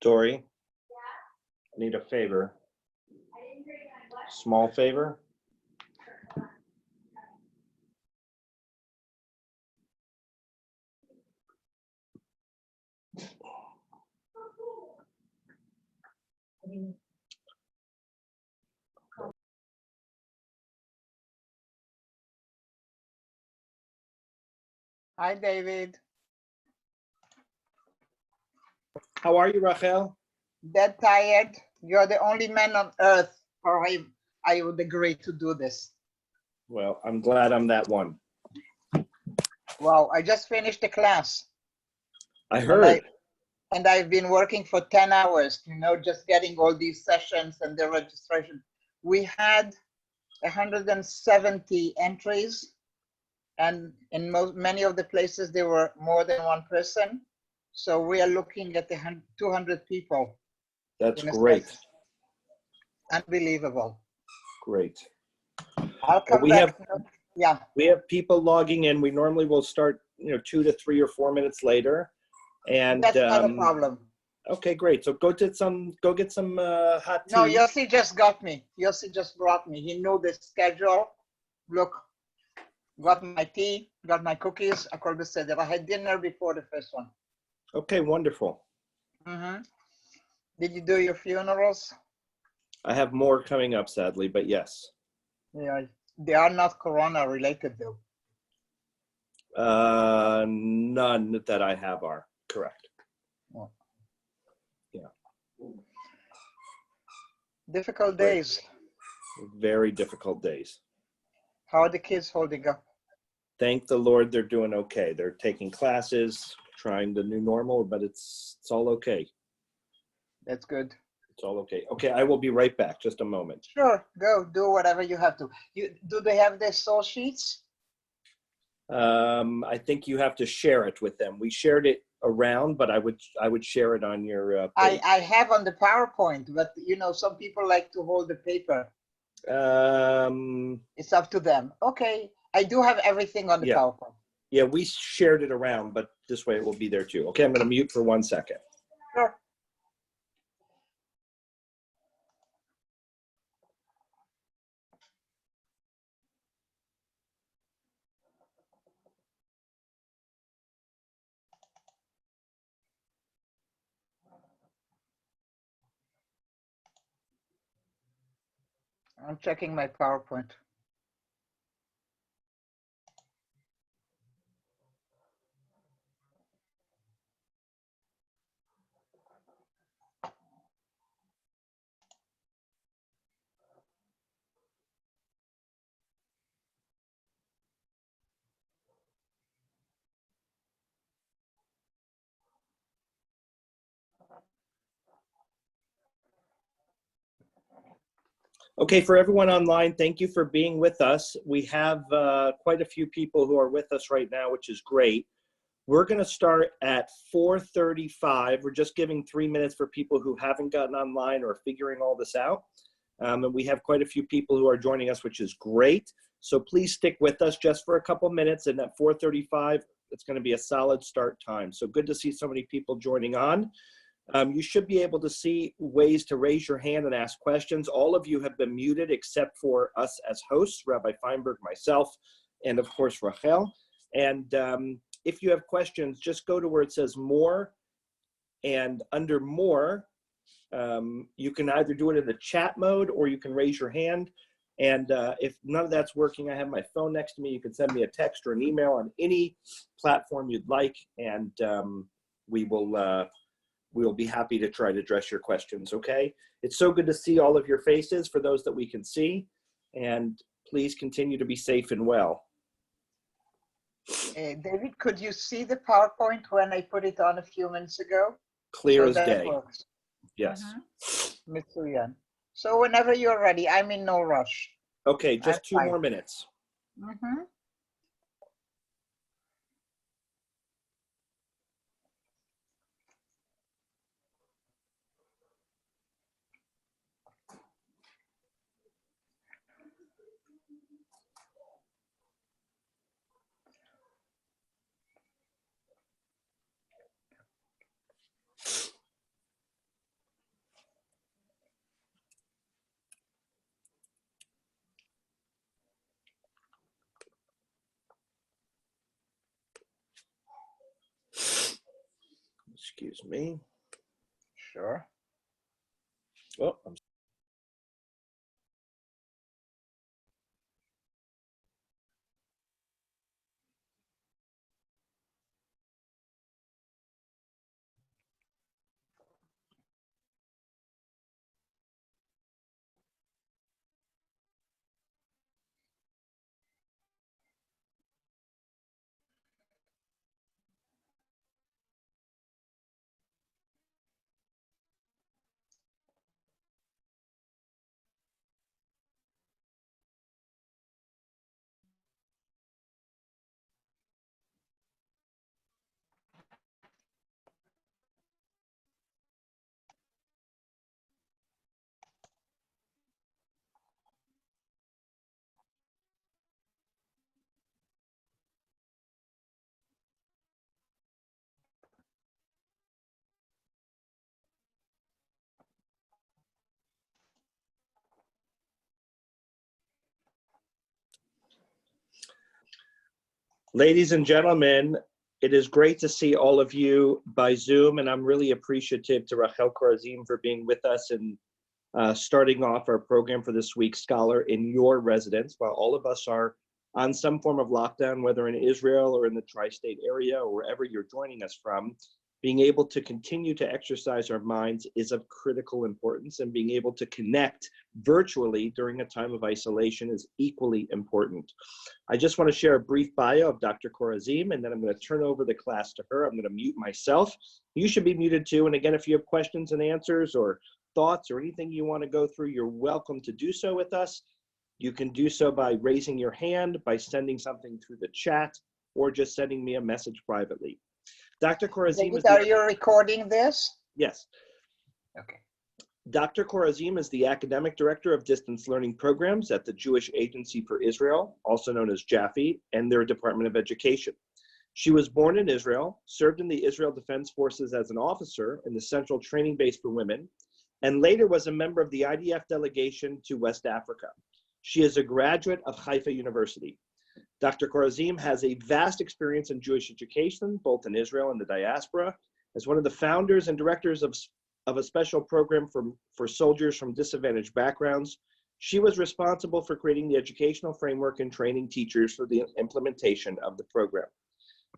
Dory, I need a favor. Small favor. Hi, David. How are you, Rachel? Dead tired. You're the only man on earth, or I would agree to do this. Well, I'm glad I'm that one. Wow, I just finished the class. I heard. And I've been working for 10 hours, you know, just getting all these sessions and the registration. We had 170 entries, and in many of the places there were more than one person. So we are looking at 200 people. That's great. Unbelievable. Great. I'll come back. Yeah. We have people logging in. We normally will start, 2 to 3 or 4 minutes later. And that's not a problem. Okay, great. So go get some hot tea. No, Yossi just got me. Yossi just brought me. He knew the schedule. Look, got my tea, got my cookies. I called said that I had dinner before the first one. Okay, wonderful. Mm-hmm. Did you do your funerals? I have more coming up, sadly, but yes. Yeah, they are not Corona related, though. None that I have are correct. Oh. Yeah. Difficult days. Very difficult days. How are the kids holding up? Thank the Lord, they're doing okay. They're taking classes, trying the new normal, but it's all okay. That's good. It's all okay. Okay, I will be right back. Just a moment. Sure, go do whatever you have to. Do they have their soul sheets? I think you have to share it with them. We shared it around, but I would share it on your page. I have on the PowerPoint, but some people like to hold the paper. It's up to them. Okay, I do have everything on the PowerPoint. Yeah, we shared it around, but this way it will be there too. Okay, I'm going to mute for 1 second. Sure. I'm checking my PowerPoint. Okay, for everyone online, thank you for being with us. We have quite a few people who are with us right now, which is great. We're going to start at 4:35. We're just giving 3 minutes for people who haven't gotten online or figuring all this out. And we have quite a few people who are joining us, which is great. So please stick with us just for a couple minutes. And at 4:35, it's going to be a solid start time. So good to see so many people joining on. You should be able to see ways to raise your hand and ask questions. All of you have been muted except for us as hosts, Rabbi Feinberg, myself, and of course, Rachel. And if you have questions, just go to where it says more, and under more, you can either do it in the chat mode or you can raise your hand. And if none of that's working, I have my phone next to me. You can send me a text or an email on any platform you'd like, and we will be happy to try to address your questions, okay? It's so good to see all of your faces for those that we can see, and please continue to be safe and well. David, could you see the PowerPoint when I put it on a few minutes ago? Clear as day. Works. Yes. Mitsuyan. So whenever you're ready, I'm in no rush. Okay, just 2 more minutes. Excuse me. Sure. Oh, ladies and gentlemen, it is great to see all of you by Zoom, and I'm really appreciative to KORAZIM for being with us and starting off our program for this week's Scholar in your residence, while all of us are on some form of lockdown, whether in Israel or in the tri-state area or wherever you're joining us from. Being able to continue to exercise our minds is of critical importance, and being able to connect virtually during a time of isolation is equally important. I just want to share a brief bio of Dr. KORAZIM, and then I'm going to turn over the class to her. I'm going to mute myself. You should be muted too. And again, if you have questions and answers or thoughts or anything you want to go through, you're welcome to do so with us. You can do so by raising your hand, by sending something through the chat, or just sending me a message privately. Dr. KORAZIM is Are you recording this? Yes. Okay. Dr. KORAZIM is the Academic Director of Distance Learning Programs at the Jewish Agency for Israel, also known as JAFE, and their Department of Education. She was born in Israel, served in the Israel Defense Forces as an officer in the Central Training Base for Women, and later was a member of the IDF delegation to West Africa. She is a graduate of Haifa University. Dr. KORAZIM has a vast experience in Jewish education, both in Israel and the diaspora. As one of the founders and directors of a special program for soldiers from disadvantaged backgrounds, she was responsible for creating the educational framework and training teachers for the implementation of the program.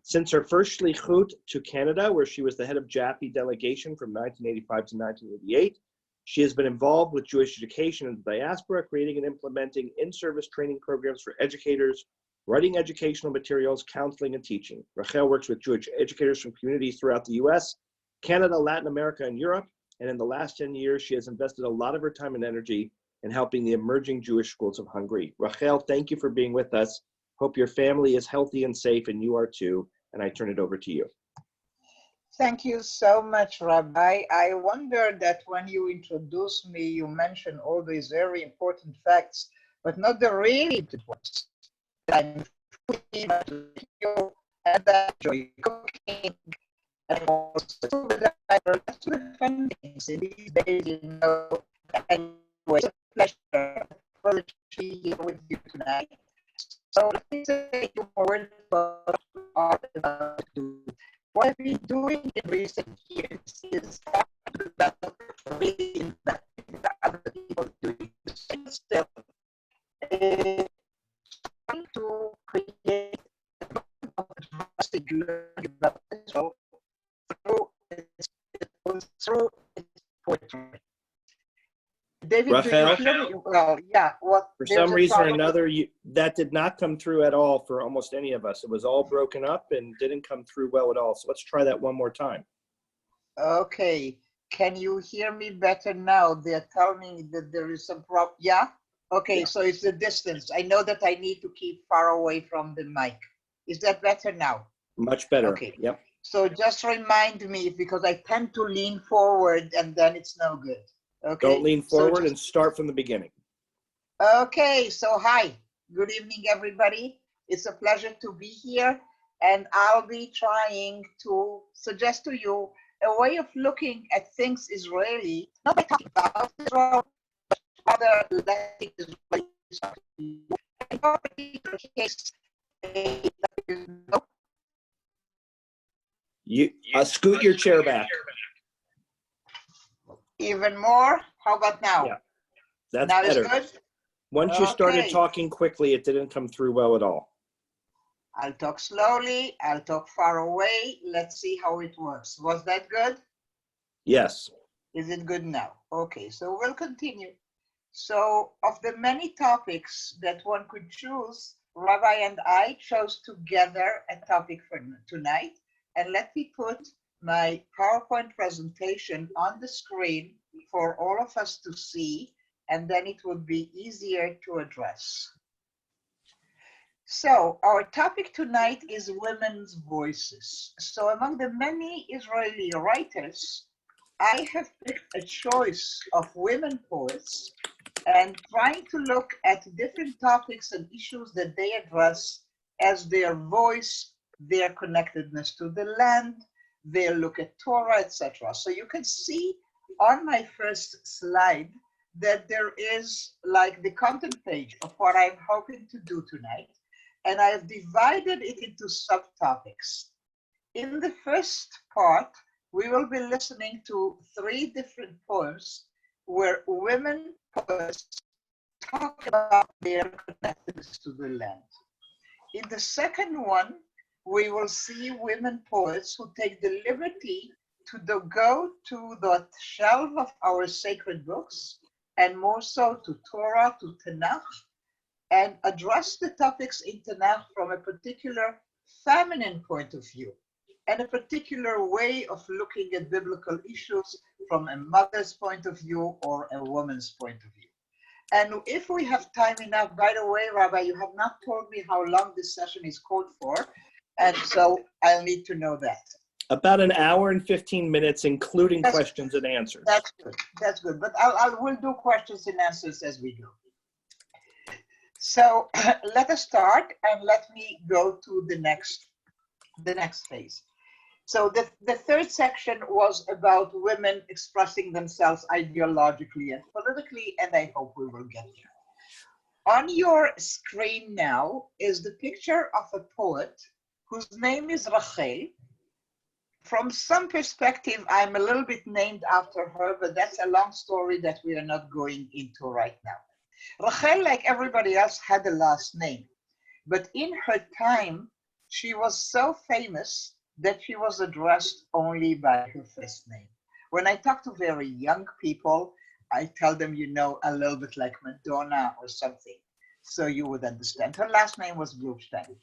Since her first shlichut to Canada, where she was the head of JAFE delegation from 1985 to 1988, she has been involved with Jewish education in the diaspora, creating and implementing in-service training programs for educators, writing educational materials, counseling, and teaching. Rachel works with Jewish educators from communities throughout the US, Canada, Latin America, and Europe. And in the last 10 years, she has invested a lot of her time and energy in helping the emerging Jewish schools of Hungary. Rachel, thank you for being with us. Hope your family is healthy and safe, and you are too. And I turn it over to you. Thank you so much, Rabbi. I wonder that when you introduced me, you mentioned all these very important facts, but not the really important ones. I'm free, and I enjoy cooking, and also that I learned to fun things in these days, you know. Anyway, it's a pleasure to be here with you tonight. So let me say a few more words about what I'm about to do. What I've been doing in recent years is really investing in other people doing the same stuff, trying to create a fantastic learning about Israel through its poetry. David, Rachel? do you hear me? Well, yeah. For some reason or another, that did not come through at all for almost any of us. It was all broken up and didn't come through well at all. So let's try that one more time. Okay. Can you hear me better now? They're telling me that there is some problem. Yeah? Okay, yeah. So it's the distance. I know that I need to keep far away from the mic. Is that better now? Much better. Okay. Yep. So just remind me, because I tend to lean forward and then it's no good. Okay. Don't lean forward and start from the beginning. Okay, so hi. Good evening, everybody. It's a pleasure to be here, and I'll be trying to suggest to you a way of looking at things Israeli, not by talking about Israel, but rather letting Israeli talk to you. In your particular case, You scoot your chair back. even more. How about now? Yeah, that's now better. Is good? Once you started Okay. talking quickly, it didn't come through well at all. I'll talk slowly. I'll talk far away. Let's see how it works. Was that good? Yes. Is it good now? Okay, so we'll continue. So of the many topics that one could choose, Rabbi and I chose together a topic for tonight. And let me put my PowerPoint presentation on the screen for all of us to see, and then it would be easier to address. So our topic tonight is women's voices. So among the many Israeli writers, I have picked a choice of women poets and trying to look at different topics and issues that they address as their voice, their connectedness to the land, their look at Torah, etc. So you can see on my first slide that there is like the content page of what I'm hoping to do tonight. And I have divided it into subtopics. In the first part, we will be listening to 3 different poems where women poets talk about their connectedness to the land. In the second one, we will see women poets who take the liberty to go to the shelf of our sacred books, and more so to Torah, to Tanakh, and address the topics in Tanakh from a particular feminine point of view and a particular way of looking at biblical issues from a mother's point of view or a woman's point of view. And if we have time enough, by the way, Rabbi, you have not told me how long this session is called for, and so I'll need to know that. About an hour and 15 minutes, including questions and answers. That's good. That's good. But we'll do questions and answers as we go. So let us start, and let me go to the next phase. So the third section was about women expressing themselves ideologically and politically, and I hope we will get there. On your screen now is the picture of a poet whose name is Rachel. From some perspective, I'm a little bit named after her, but that's a long story that we are not going into right now. Rachel, like everybody else, had a last name, but in her time, she was so famous that she was addressed only by her first name. When I talk to very young people, I tell them, you know, a little bit like Madonna or something, so you would understand. Her last name was Blumstein.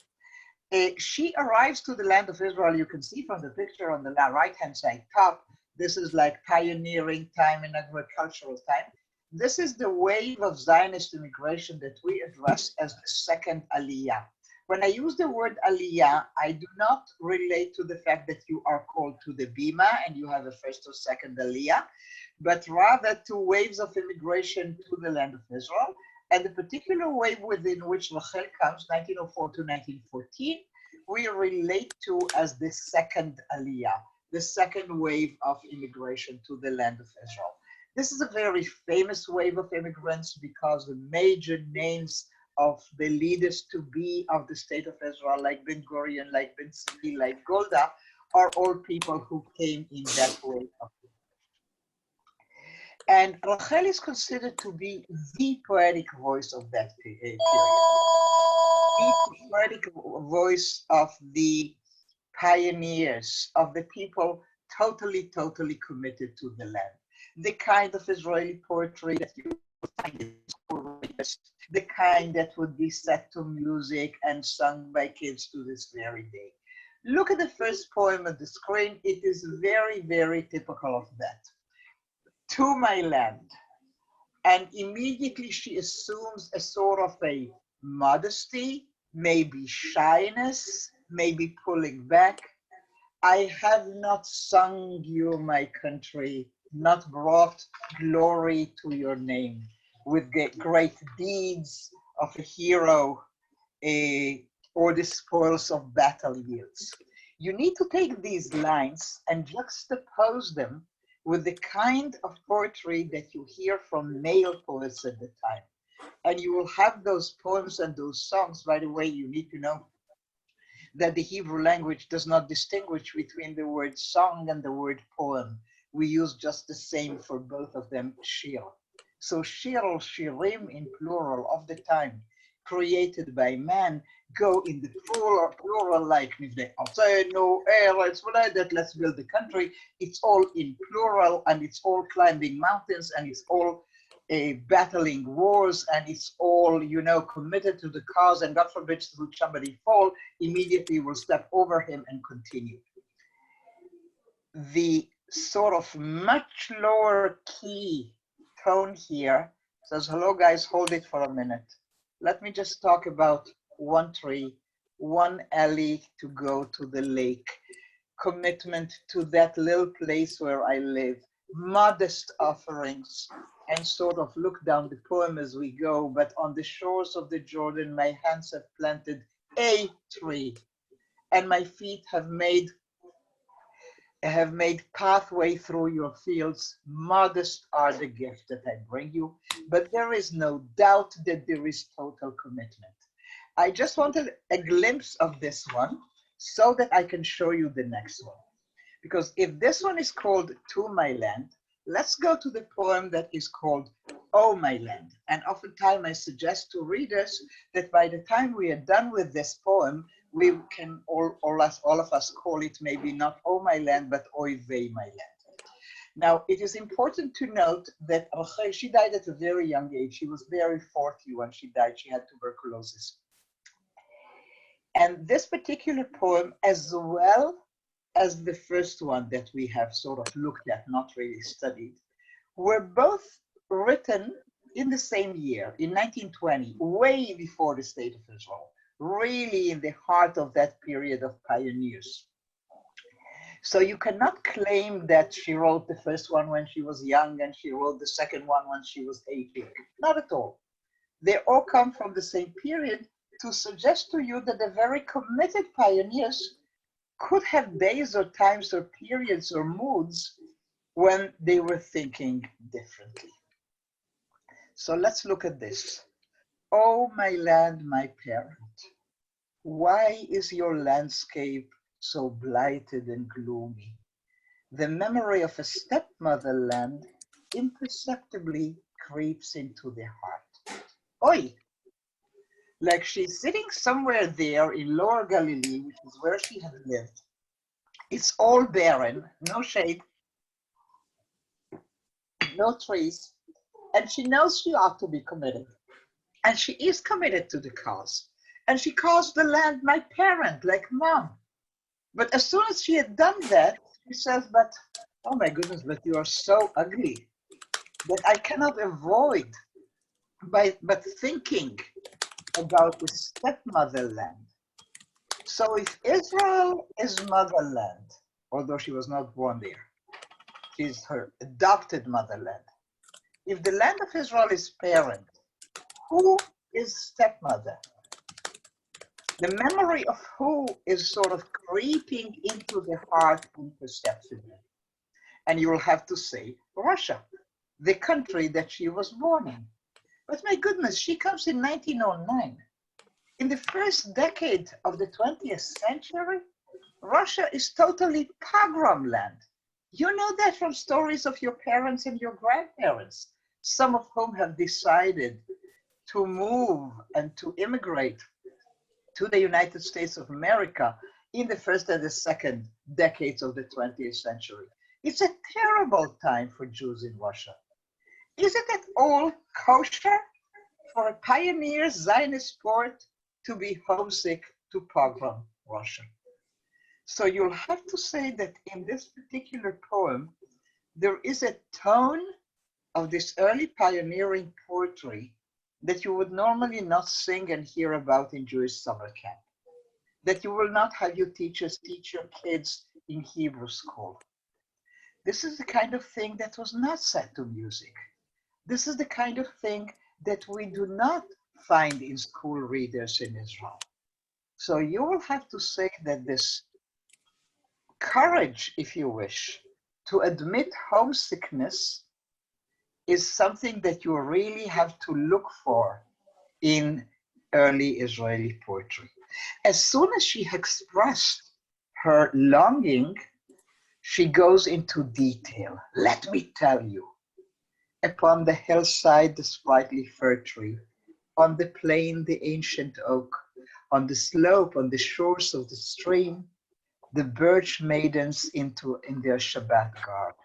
She arrives to the land of Israel. You can see from the picture on the right-hand side top, this is like pioneering time and agricultural time. This is the wave of Zionist immigration that we address as the second Aliyah. When I use the word Aliyah, I do not relate to the fact that you are called to the Bima and you have a first or second Aliyah, but rather to waves of immigration to the land of Israel. And the particular wave within which Rachel comes, 1904 to 1914, we relate to as the second Aliyah, the second wave of immigration to the land of Israel. This is a very famous wave of immigrants because the major names of the leaders to be of the state of Israel, like Ben Gurion, like Ben Tzvi, like Golda, are all people who came in that wave of immigration. And Rachel is considered to be the poetic voice of that period. The poetic voice of the pioneers, of the people totally committed to the land. The kind of Israeli poetry that you find in schools, the kind that would be set to music and sung by kids to this very day. Look at the first poem on the screen. It is very typical of that. To my land. And immediately she assumes a sort of a modesty, maybe shyness, maybe pulling back. I have not sung you, my country, not brought glory to your name with great deeds of a hero or the spoils of battle yields. You need to take these lines and juxtapose them with the kind of poetry that you hear from male poets at the time. And you will have those poems and those songs. By the way, you need to know that the Hebrew language does not distinguish between the word song and the word poem. We use just the same for both of them, shir. So shir or shirim in plural of the time, created by man, go in the plural like let's build the country. It's all in plural, and it's all climbing mountains, and it's all battling wars, and it's all, you know, committed to the cause, and God forbid should somebody fall, immediately will step over him and continue. The sort of much lower key tone here says, hello guys, hold it for a minute. Let me just talk about one tree, one alley to go to the lake, commitment to that little place where I live, modest offerings, and sort of look down the poem as we go. But on the shores of the Jordan, my hands have planted a tree, and my feet have made pathway through your fields. Modest are the gifts that I bring you, but there is no doubt that there is total commitment. I just wanted a glimpse of this one so that I can show you the next one. Because if this one is called To My Land, let's go to the poem that is called Oh My Land. And oftentimes I suggest to readers that by the time we are done with this poem, we can all of us call it maybe not Oh My Land, but Oy Vey My Land. Now, it is important to note that Rachel, she died at a very young age. She was very 40 when she died. She had tuberculosis. And this particular poem, as well as the first one that we have sort of looked at, not really studied, were both written in the same year, in 1920, way before the State of Israel, really in the heart of that period of pioneers. So you cannot claim that she wrote the first one when she was young and she wrote the second one when she was 80. Not at all. They all come from the same period to suggest to you that the very committed pioneers could have days or times or periods or moods when they were thinking differently. So let's look at this. Oh, my land, my parent, why is your landscape so blighted and gloomy? The memory of a stepmother land imperceptibly creeps into the heart. Oi! Like she's sitting somewhere there in Lower Galilee, which is where she had lived. It's all barren, no shade, no trees, and she knows she ought to be committed. And she is committed to the cause. And she calls the land my parent, like mom. But as soon as she had done that, she says, but, oh my goodness, but you are so ugly that I cannot avoid but thinking about the stepmother land. So if Israel is motherland, although she was not born there, she's her adopted motherland. If the land of Israel is parent, who is stepmother? The memory of who is sort of creeping into the heart imperceptibly. And you will have to say Russia, the country that she was born in. But my goodness, she comes in 1909. In the first decade of the 20th century, Russia is totally pogrom land. You know that from stories of your parents and your grandparents, some of whom have decided to move and to immigrate to the United States of America in the first and the second decades of the 20th century. It's a terrible time for Jews in Russia. Is it at all kosher for a pioneer Zionist poet to be homesick to pogrom Russia? So you'll have to say that in this particular poem, there is a tone of this early pioneering poetry that you would normally not sing and hear about in Jewish summer camp, that you will not have your teachers teach your kids in Hebrew school. This is the kind of thing that was not set to music. This is the kind of thing that we do not find in school readers in Israel. So you will have to say that this courage, if you wish, to admit homesickness is something that you really have to look for in early Israeli poetry. As soon as she expressed her longing, she goes into detail. Let me tell you, upon the hillside, the sprightly fir tree, on the plain, the ancient oak, on the slope, on the shores of the stream, the birch maidens in their Shabbat garb.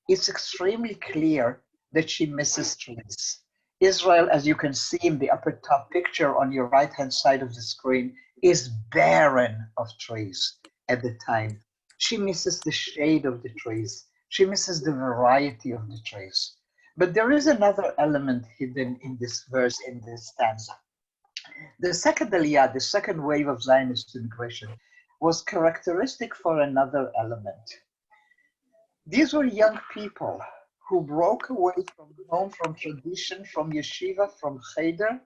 It's extremely clear that she misses trees. Israel, as you can see in the upper top picture on your right-hand side of the screen, is barren of trees at the time. She misses the shade of the trees. She misses the variety of the trees. But there is another element hidden in this verse, in this stanza. The second Aliyah, the second wave of Zionist immigration, was characteristic for another element. These were young people who broke away from home, from tradition, from yeshiva, from cheder,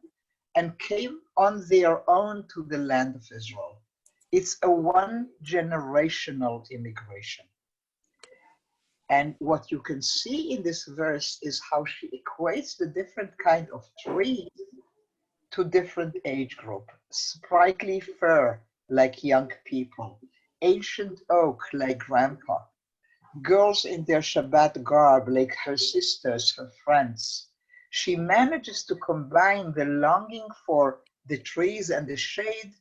and came on their own to the land of Israel. It's a one-generational immigration. And what you can see in this verse is how she equates the different kind of trees to different age group. Sprightly fir, like young people. Ancient oak, like grandpa. Girls in their Shabbat garb, like her sisters, her friends. She manages to combine the longing for the trees and the shade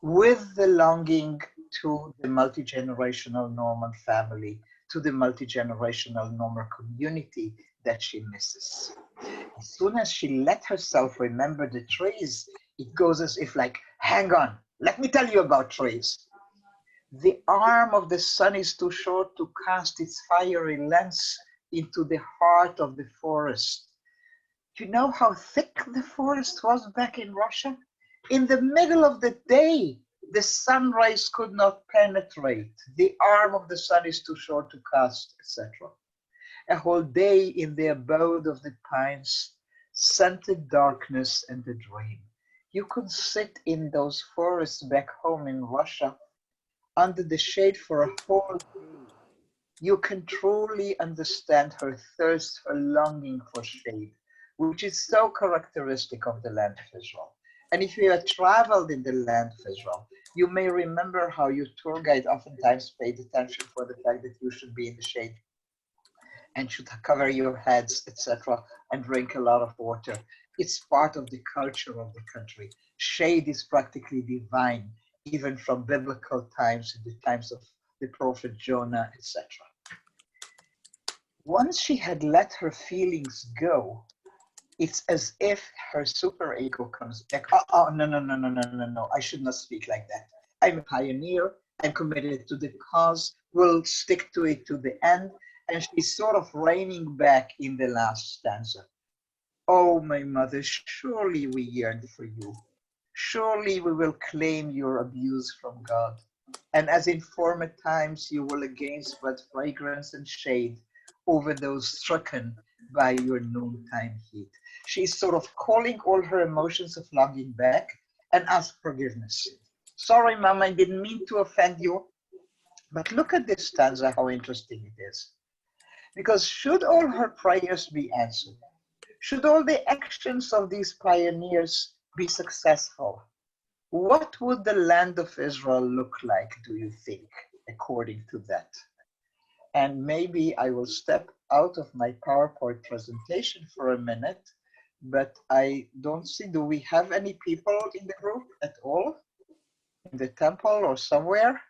with the longing to the multi-generational Norman family, to the multi-generational Norman community that she misses. As soon as she let herself remember the trees, it goes as if like, hang on, let me tell you about trees. The arm of the sun is too short to cast its fiery lens into the heart of the forest. You know how thick the forest was back in Russia? In the middle of the day, the sun rays could not penetrate. The arm of the sun is too short to cast, etc. A whole day in the abode of the pines, scented darkness and a dream. You could sit in those forests back home in Russia under the shade for a whole day. You can truly understand her thirst, her longing for shade, which is so characteristic of the land of Israel. And if you have traveled in the land of Israel, you may remember how your tour guide oftentimes paid attention for the fact that you should be in the shade and should cover your heads, etc., and drink a lot of water. It's part of the culture of the country. Shade is practically divine, even from biblical times, in the times of the prophet Jonah, etc. Once she had let her feelings go, it's as if her superego comes back. No, I should not speak like that. I'm a pioneer, I'm committed to the cause, we'll stick to it to the end. And she's sort of reining back in the last stanza. Oh, my mother, surely we yearn for you. Surely we will claim your abuse from God. And as in former times, you will again spread fragrance and shade over those stricken by your noontime heat. She's sort of calling all her emotions of longing back and ask forgiveness. Sorry, Mama, I didn't mean to offend you. But look at this stanza, how interesting it is. Because should all her prayers be answered, should all the actions of these pioneers be successful, what would the land of Israel look like, do you think, according to that? And maybe I will step out of my PowerPoint presentation for a minute, but I don't see, do we have any people in the group at all? In the temple or somewhere?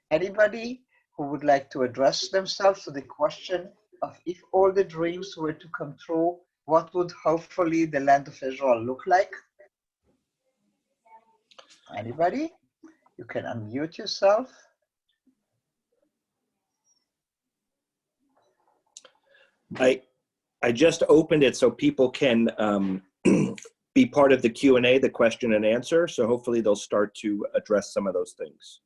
Anybody who would like to address themselves to the question of if all the dreams were to come true, what would hopefully the land of Israel look like? Anybody? You can unmute yourself. I just opened it so people can be part of the Q&A, the question and answer. So hopefully they'll start to address some of those things.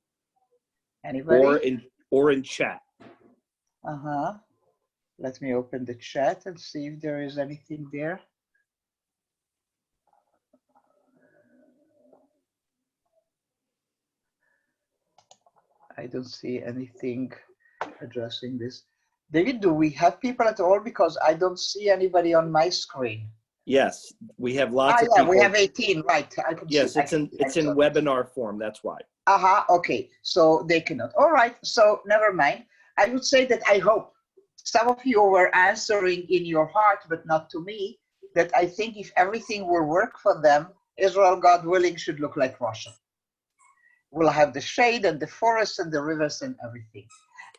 Anybody? Or in chat. Let me open the chat and see if there is anything there. I don't see anything addressing this. David, do we have people at all? Because I don't see anybody on my screen. Yes, we have lots of Yeah, people. we have 18, right. I can yes, see. it's in webinar form, that's why. Okay, so they cannot. All right, so never mind. I would say that I hope some of you were answering in your heart, but not to me, that I think if everything will work for them, Israel, God willing, should look like Russia. We'll have the shade and the forests and the rivers and everything.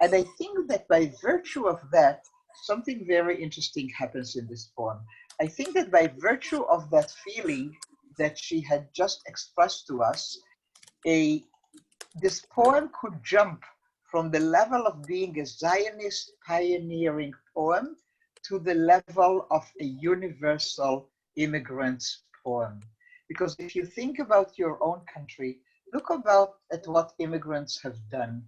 And I think that by virtue of that, something very interesting happens in this poem. I think that by virtue of that feeling that she had just expressed to us, this poem could jump from the level of being a Zionist pioneering poem to the level of a universal immigrant's poem. Because if you think about your own country, look at what immigrants have done.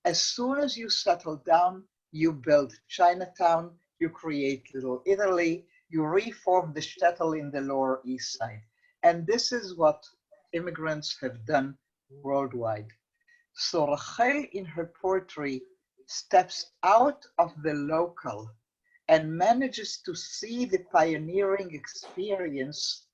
As soon as you settle down, you build Chinatown, you create Little Italy, you reform the shtetl in the Lower East Side. And this is what immigrants have done worldwide. So Rachel in her poetry steps out of the local and manages to see the pioneering experience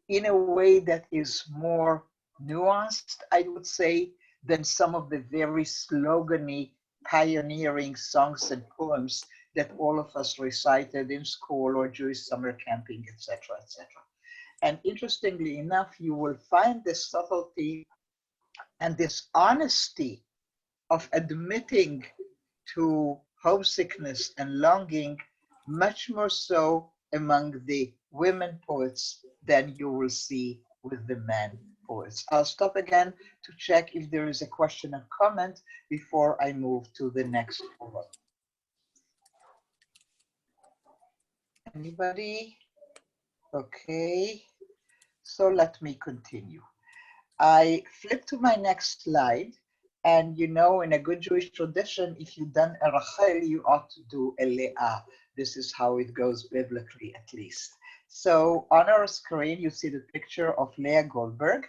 in a way that is more nuanced, I would say, than some of the very slogany pioneering songs and poems that all of us recited in school or Jewish summer camping, etc., etc. And interestingly enough, you will find this subtlety and this honesty of admitting to homesickness and longing much more so among the women poets than you will see with the men poets. I'll stop again to check if there is a question or comment before I move to the next poem. Anybody? Okay, so let me continue. I flip to my next slide. And you know, in a good Jewish tradition, if you've done a Rachel, you ought to do a Leah. This is how it goes biblically, at least. So on our screen, you see the picture of Leah Goldberg,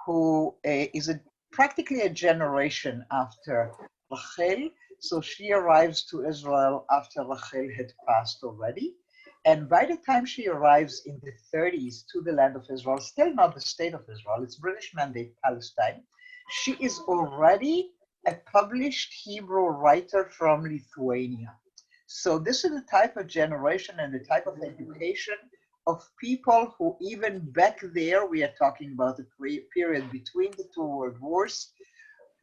who is practically a generation after Rachel. So she arrives to Israel after Rachel had passed already. And by the time she arrives in the 30s to the land of Israel, still not the state of Israel, it's British Mandate Palestine, she is already a published Hebrew writer from Lithuania. So this is the type of generation and the type of education of people who even back there, we are talking about the period between the two world wars,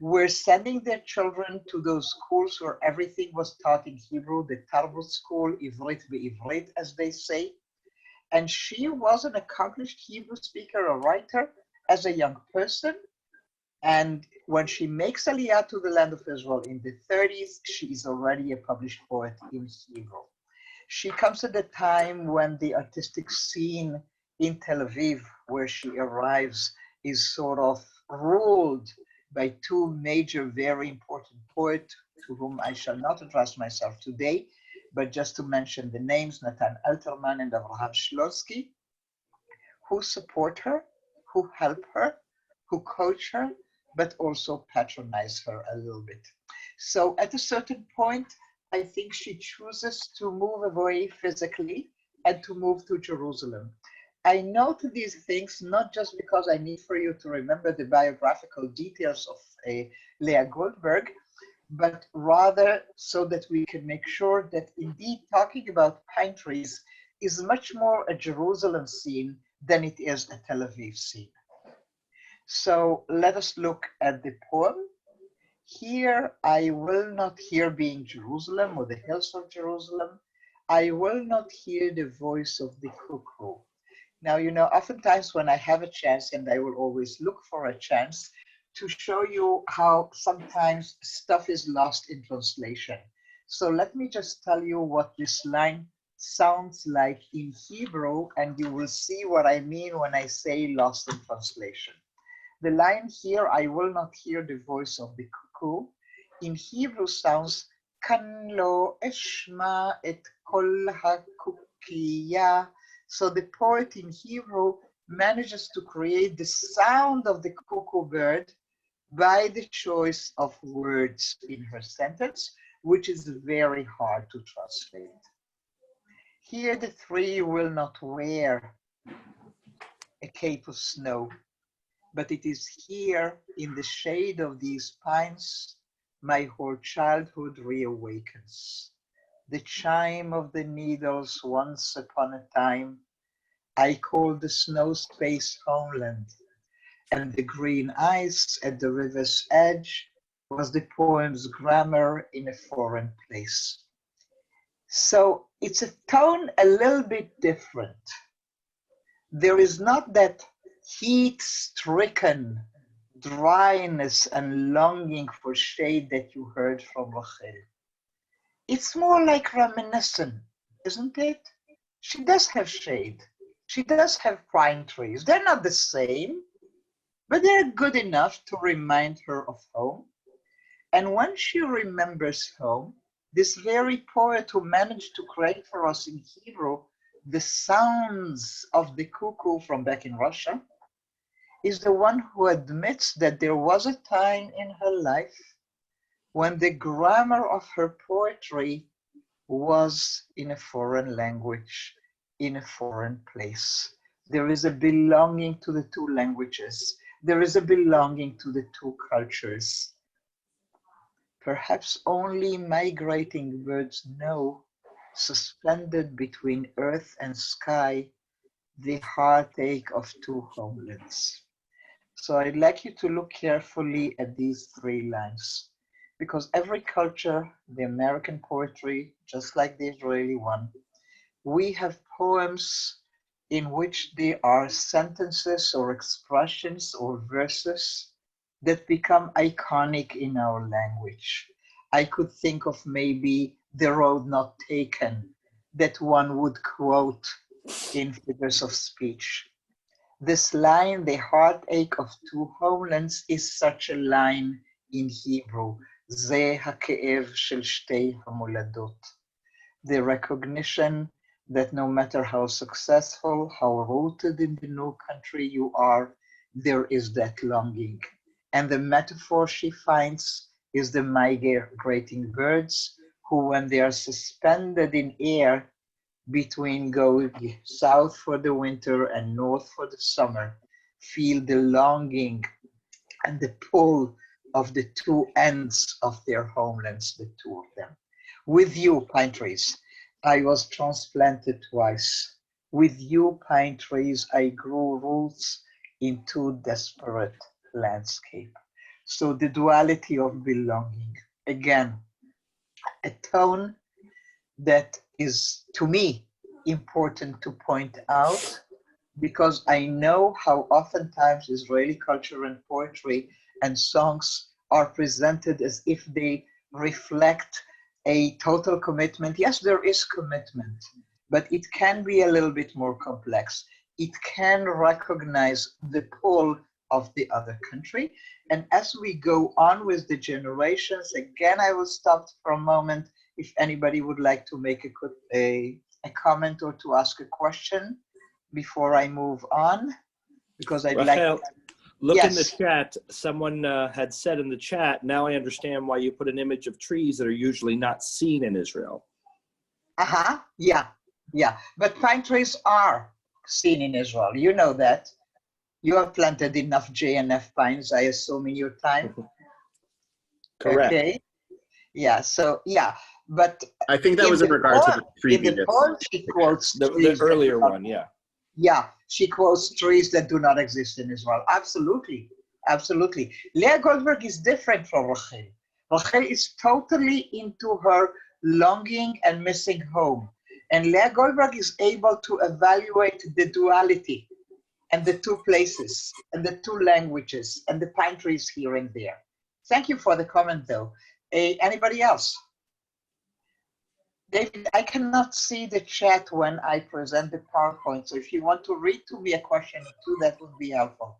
were sending their children to those schools where everything was taught in Hebrew, the Tarbut school, Ivrit be'Ivrit, as they say. And she was an accomplished Hebrew speaker, a writer, as a young person. And when she makes Aliyah to the land of Israel in the 30s, she is already a published poet in Hebrew. She comes at a time when the artistic scene in Tel Aviv, where she arrives, is sort of ruled by two major, very important poets to whom I shall not address myself today, but just to mention the names, Natan Alterman and Avraham Shlotsky, who support her, who help her, who coach her, but also patronize her a little bit. So at a certain point, I think she chooses to move away physically and to move to Jerusalem. I note these things not just because I need for you to remember the biographical details of Leah Goldberg, but rather so that we can make sure that indeed talking about pine trees is much more a Jerusalem scene than it is a Tel Aviv scene. So let us look at the poem. Here I will not hear being Jerusalem or the hills of Jerusalem. I will not hear the voice of the cuckoo. Now, you know, oftentimes when I have a chance, and I will always look for a chance to show you how sometimes stuff is lost in translation. So let me just tell you what this line sounds like in Hebrew, and you will see what I mean when I say lost in translation. The line here, I will not hear the voice of the cuckoo, in Hebrew sounds, kan lo eshma et kol hakukiya. So the poet in Hebrew manages to create the sound of the cuckoo bird, by the choice of words in her sentence, which is very hard to translate. Here the tree will not wear a cape of snow, but it is here in the shade of these pines my whole childhood reawakens. The chime of the needles once upon a time I called the snow space homeland, and the green ice at the river's edge was the poem's grammar in a foreign place. So it's a tone a little bit different. There is not that heat-stricken dryness and longing for shade that you heard from Rachel. It's more like reminiscent, isn't it? She does have shade. She does have pine trees. They're not the same, but they're good enough to remind her of home. And when she remembers home, this very poet who managed to create for us in Hebrew the sounds of the cuckoo from back in Russia, is the one who admits that there was a time in her life when the grammar of her poetry was in a foreign language, in a foreign place. There is a belonging to the two languages. There is a belonging to the two cultures. Perhaps only migrating birds know, suspended between earth and sky, the heartache of two homelands. So I'd like you to look carefully at these three lines, because every culture, the American poetry, just like the Israeli one, we have poems in which there are sentences or expressions or verses that become iconic in our language. I could think of maybe the road not taken that one would quote in figures of speech. This line, the heartache of two homelands, is such a line in Hebrew. זה הכאב של שתי המולדות. The recognition that no matter how successful, how rooted in the new country you are, there is that longing. And the metaphor she finds is the migrating birds who, when they are suspended in air between going south for the winter and north for the summer, feel the longing and the pull of the two ends of their homelands, the two of them. With you, pine trees, I was transplanted twice. With you, pine trees, I grew roots into desperate landscape. So the duality of belonging, again, a tone that is, to me, important to point out, because I know how oftentimes Israeli culture and poetry and songs are presented as if they reflect a total commitment. Yes, there is commitment, but it can be a little bit more complex. It can recognize the pull of the other country. And as we go on with the generations, again, I will stop for a moment if anybody would like to make a comment or to ask a question before I move on, because I'd Rachel, like. look Yes. in the chat. Someone had said in the chat, now I understand why you put an image of trees that are usually not seen in Israel. Yeah. But pine trees are seen in Israel. You know that. You have planted enough J&F pines, I assume, in your time. Correct. Okay. Yeah. So yeah, but I think that was in regard to the previous. In the poem, she quotes the earlier one. Yeah. Yeah, she quotes trees that do not exist in Israel. Absolutely. Leah Goldberg is different from Rachel. Rachel is totally into her longing and missing home. And Leah Goldberg is able to evaluate the duality and the two places and the two languages and the pine trees here and there. Thank you for the comment, though. Anybody else? David, I cannot see the chat when I present the PowerPoint, so if you want to read to me a question or two, that would be helpful.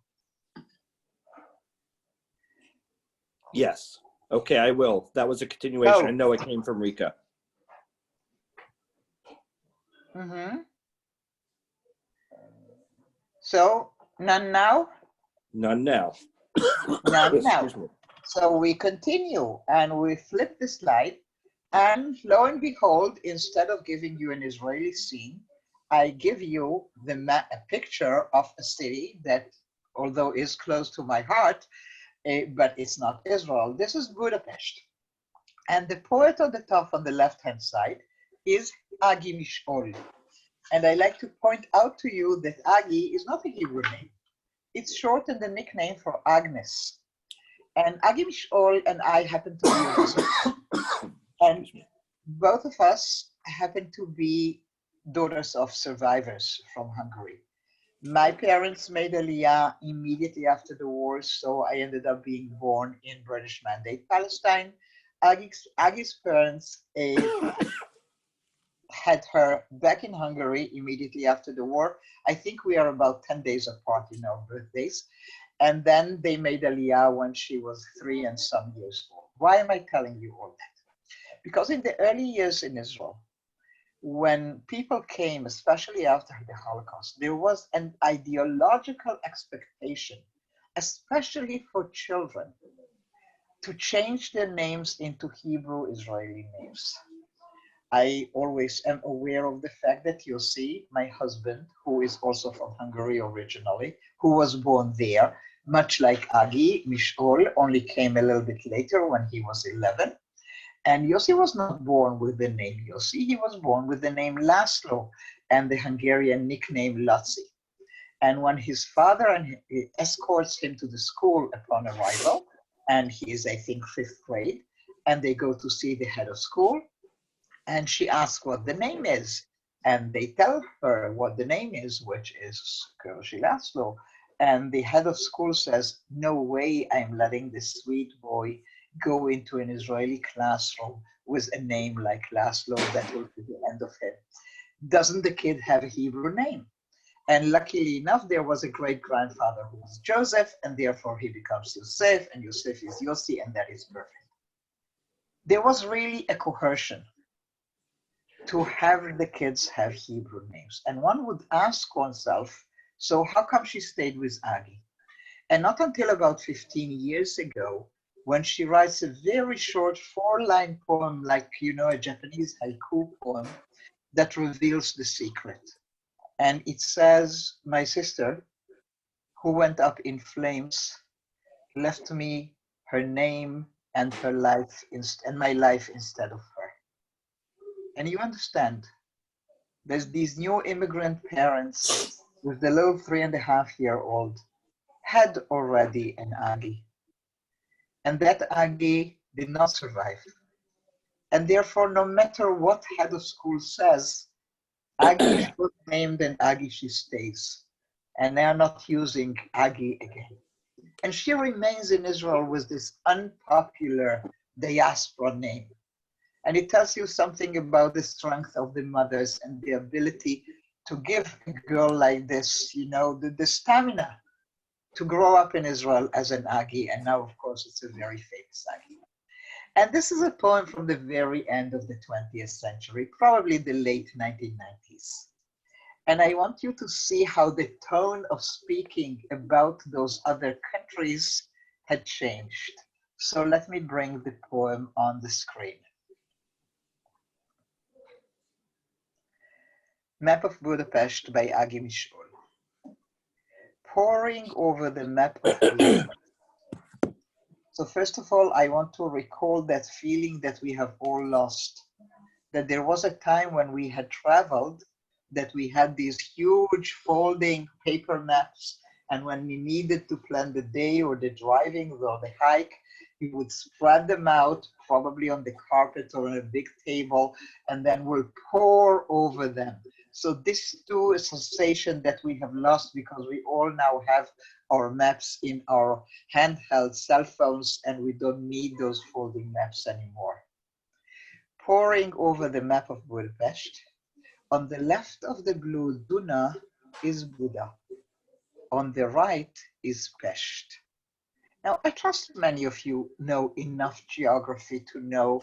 Yes. Okay, I will. That was a continuation. I know it came from Rika. So, none now? None now. Now. So we continue and we flip the slide, and lo and behold, instead of giving you an Israeli scene, I give you a picture of a city that, although is close to my heart, but it's not Israel. This is Budapest. And the poet on the top on the left-hand side is Agi Mishol. And I like to point out to you that Agi is not a Hebrew name. It's shortened the nickname for Agnes. And Agi Mishol and I happen to be Muslims. And both of us happen to be daughters of survivors from Hungary. My parents made Aliyah immediately after the war, so I ended up being born in British Mandate Palestine. Agi's parents had her back in Hungary immediately after the war. I think we are about 10 days apart in our birthdays. And then they made Aliyah when she was 3 and some years old. Why am I telling you all that? Because in the early years in Israel, when people came, especially after the Holocaust, there was an ideological expectation, especially for children, to change their names into Hebrew Israeli names. I always am aware of the fact that Yossi, my husband, who is also from Hungary originally, who was born there, much like Agi Mishol, only came a little bit later when he was 11. And Yossi was not born with the name Yossi, he was born with the name Laszlo and the Hungarian nickname Laci. And when his father escorts him to the school upon arrival, and he is, I think, 5th grade, and they go to see the head of school, and she asks what the name is. And they tell her what the name is, which is Kershi Laszlo. And the head of school says, no way I'm letting this sweet boy go into an Israeli classroom with a name like Laszlo. That will be the end of him. Doesn't the kid have a Hebrew name? And luckily enough, there was a great-grandfather who was Joseph, and therefore he becomes Yosef, and Yosef is Yossi, and that is perfect. There was really a coercion to have the kids have Hebrew names. And one would ask oneself, so how come she stayed with Agi? And not until about 15 years ago, when she writes a very short 4-line poem, like, you know, a Japanese haiku poem, that reveals the secret. And it says, my sister, who went up in flames, left me her name and her life and my life instead of her. And you understand, there's these new immigrant parents with the little 3.5-year-old had already an Agi. And that Agi did not survive. And therefore, no matter what head of school says, Agi was named and Agi she stays. And they are not using Agi again. And she remains in Israel with this unpopular diaspora name. And it tells you something about the strength of the mothers and the ability to give a girl like this, you know, the stamina to grow up in Israel as an Agi. And now, of course, it's a very famous Agi. And this is a poem from the very end of the 20th century, probably the late 1990s. And I want you to see how the tone of speaking about those other countries had changed. So let me bring the poem on the screen. Map of Budapest by Agi Mishol. Poring over the map of Budapest. So first of all, I want to recall that feeling that we have all lost, that there was a time when we had traveled, that we had these huge folding paper maps, and when we needed to plan the day or the driving or the hike, we would spread them out, probably on the carpet or on a big table, and then we'll pore over them. So this too is a sensation that we have lost because we all now have our maps in our handheld cell phones and we don't need those folding maps anymore. Poring over the map of Budapest, on the left of the blue Duna is Buda. On the right is Pest. Now, I trust many of you know enough geography to know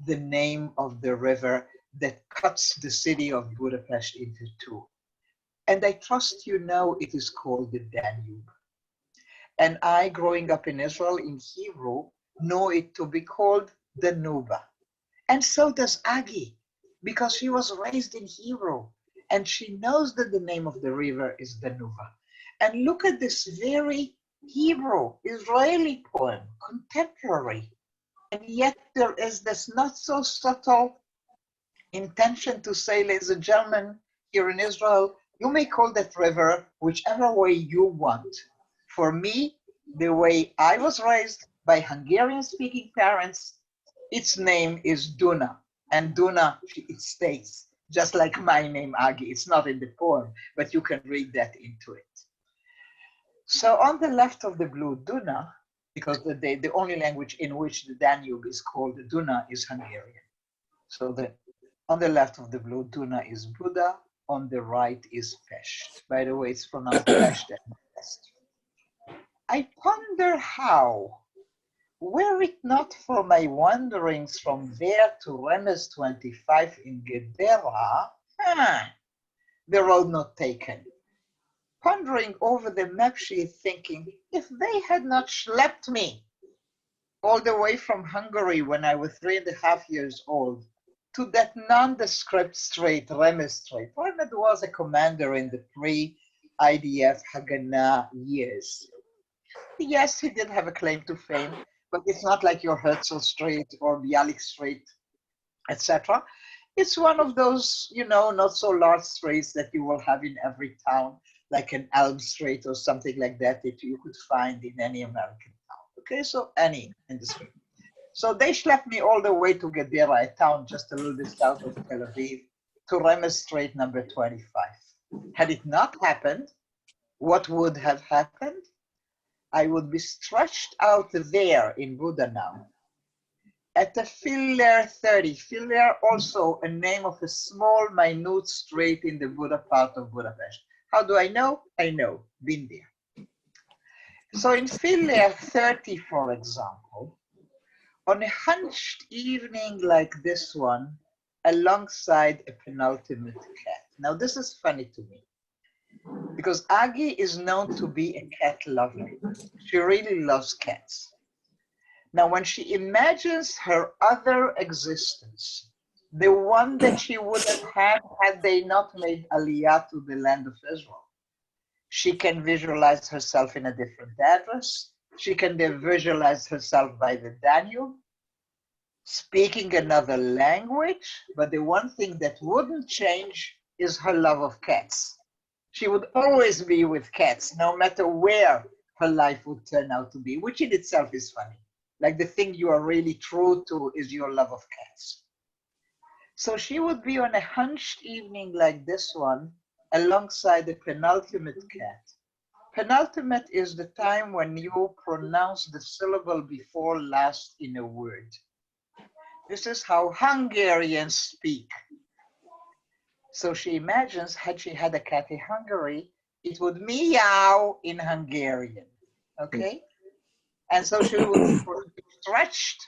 the name of the river that cuts the city of Budapest into two. And I trust you know it is called the Danube. And I, growing up in Israel in Hebrew, know it to be called Danuba. And so does Agi, because she was raised in Hebrew, and she knows that the name of the river is Danuba. And look at this very Hebrew, Israeli poem, contemporary. And yet there is this not so subtle intention to say, ladies and gentlemen, here in Israel, you may call that river whichever way you want. For me, the way I was raised by Hungarian-speaking parents, its name is Duna. And Duna, it stays, just like my name, Agi. It's not in the poem, but you can read that into it. So on the left of the blue Duna, because the only language in which the Danube is called Duna is Hungarian. So on the left of the blue Duna is Buda, on the right is Pest. By the way, it's pronounced Pest and Pest. I ponder how, were it not for my wanderings from there to Remes 25 in Gedera, the road not taken. Pondering over the map sheet, thinking, if they had not schlepped me all the way from Hungary when I was 3.5 years old to that nondescript strait, Remes Strait. Remes was a commander in the pre-IDF Haganah years. Yes, he did have a claim to fame, but it's not like your Herzl Strait or Bialik Strait, etc. It's one of those, not so large straits that you will have in every town, like an Elm Strait or something like that you could find in any American town. Okay, so any industry. So they schlepped me all the way to Gedera, a town just a little bit south of Tel Aviv, to Remes Strait number 25. Had it not happened, what would have happened? I would be stretched out there in Buda now, at the Filler 30. Filler, also a name of a small, minute strait in the Buda part of Budapest. How do I know? I know, been there. So in Filler 30, for example, on a hunched evening like this one, alongside a penultimate cat. Now this is funny to me, because Agi is known to be a cat lover. She really loves cats. Now, when she imagines her other existence, the one that she would have had they not made Aliyah to the land of Israel, she can visualize herself in a different address. She can visualize herself by the Danube, speaking another language, but the one thing that wouldn't change is her love of cats. She would always be with cats, no matter where her life would turn out to be, which in itself is funny. Like the thing you are really true to is your love of cats. So she would be on a hunched evening like this one, alongside the penultimate cat. Penultimate is the time when you pronounce the syllable before last in a word. This is how Hungarians speak. So she imagines, had she had a cat in Hungary, it would meow in Hungarian, okay? And so she would be stretched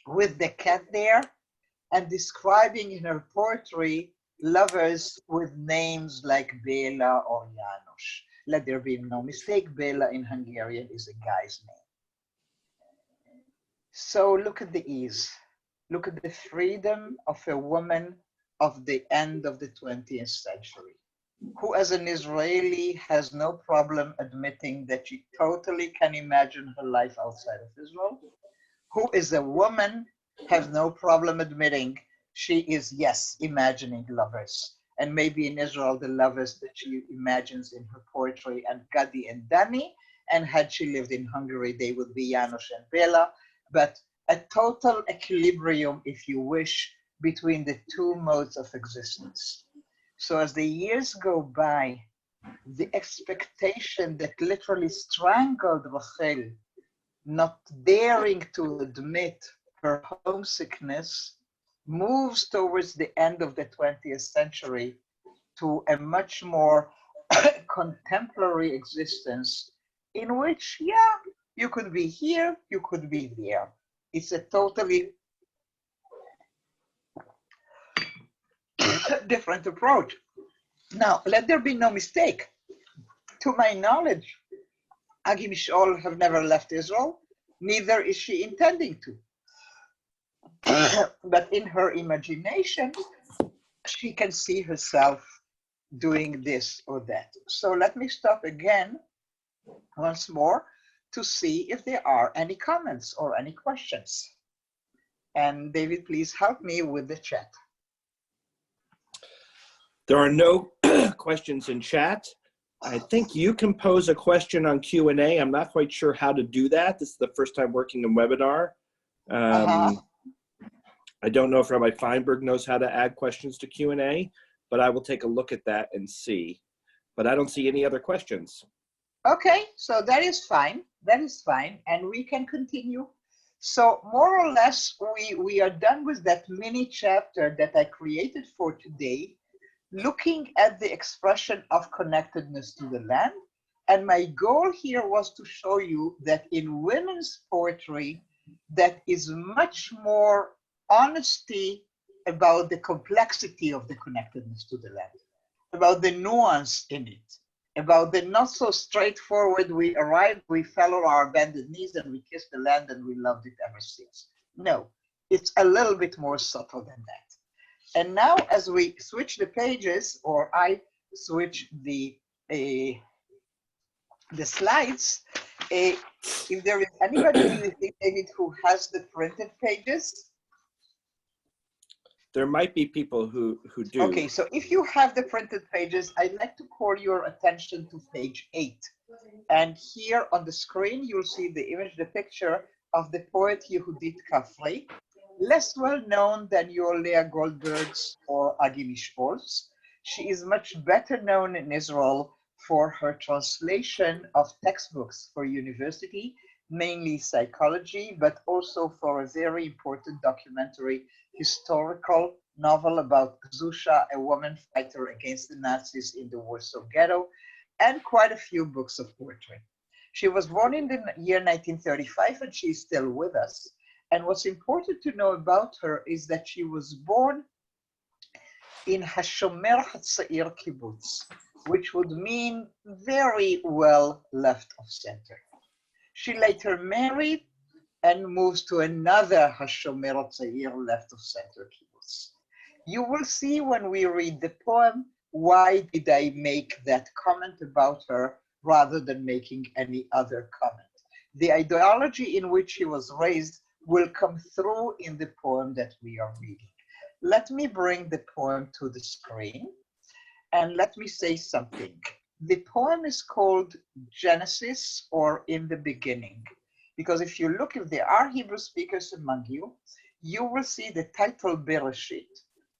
with the cat there and describing in her poetry lovers with names like Bela or János. Let there be no mistake, Bela in Hungarian is a guy's name. So look at the ease. Look at the freedom of a woman of the end of the 20th century, who as an Israeli has no problem admitting that she totally can imagine her life outside of Israel, who is a woman has no problem admitting she is, yes, imagining lovers. And maybe in Israel, the lovers that she imagines in her poetry and Gadi and Dani, and had she lived in Hungary, they would be János and Bela, but a total equilibrium, if you wish, between the two modes of existence. So as the years go by, the expectation that literally strangled Rachel, not daring to admit her homesickness, moves towards the end of the 20th century to a much more contemporary existence in which, yeah, you could be here, you could be there. It's a totally different approach. Now, let there be no mistake. To my knowledge, Agi Mishol have never left Israel, neither is she intending to. But in her imagination, she can see herself doing this or that. So let me stop again once more to see if there are any comments or any questions. And David, please help me with the chat. There are no questions in chat. I think you can pose a question on Q&A. I'm not quite sure how to do that. This is the first time working in webinar. I don't know if Rabbi Feinberg knows how to add questions to Q&A, but I will take a look at that and see. But I don't see any other questions. Okay, so that is fine. That is fine. And we can continue. So more or less, we are done with that mini chapter that I created for today, looking at the expression of connectedness to the land. And my goal here was to show you that in women's poetry, that is much more honesty about the complexity of the connectedness to the land, about the nuance in it, about the not so straightforward, we arrived, we fell on our bended knees and we kissed the land and we loved it ever since. No, it's a little bit more subtle than that. And now as we switch the pages, or I switch the slides, if there is anybody, do you think, David, who has the printed pages? There might be people who do. Okay, so if you have the printed pages, I'd like to call your attention to page 8. And here on the screen, you'll see the image, the picture of the poet Yehudit Kafri, less well known than your Leah Goldberg's or Agi Mishol's. She is much better known in Israel for her translation of textbooks for university, mainly psychology, but also for a very important documentary historical novel about Zusha, a woman fighter against the Nazis in the Warsaw Ghetto, and quite a few books of poetry. She was born in the year 1935 and she's still with us. And what's important to know about her is that she was born in Hashomer Hatzair Kibbutz, which would mean very well left of center. She later married and moves to another Hashomer Hatzair left of center kibbutz. You will see when we read the poem, why did I make that comment about her rather than making any other comment. The ideology in which she was raised will come through in the poem that we are reading. Let me bring the poem to the screen and let me say something. The poem is called Genesis, or In the Beginning, because if you look, if there are Hebrew speakers among you, you will see the title Bereshit,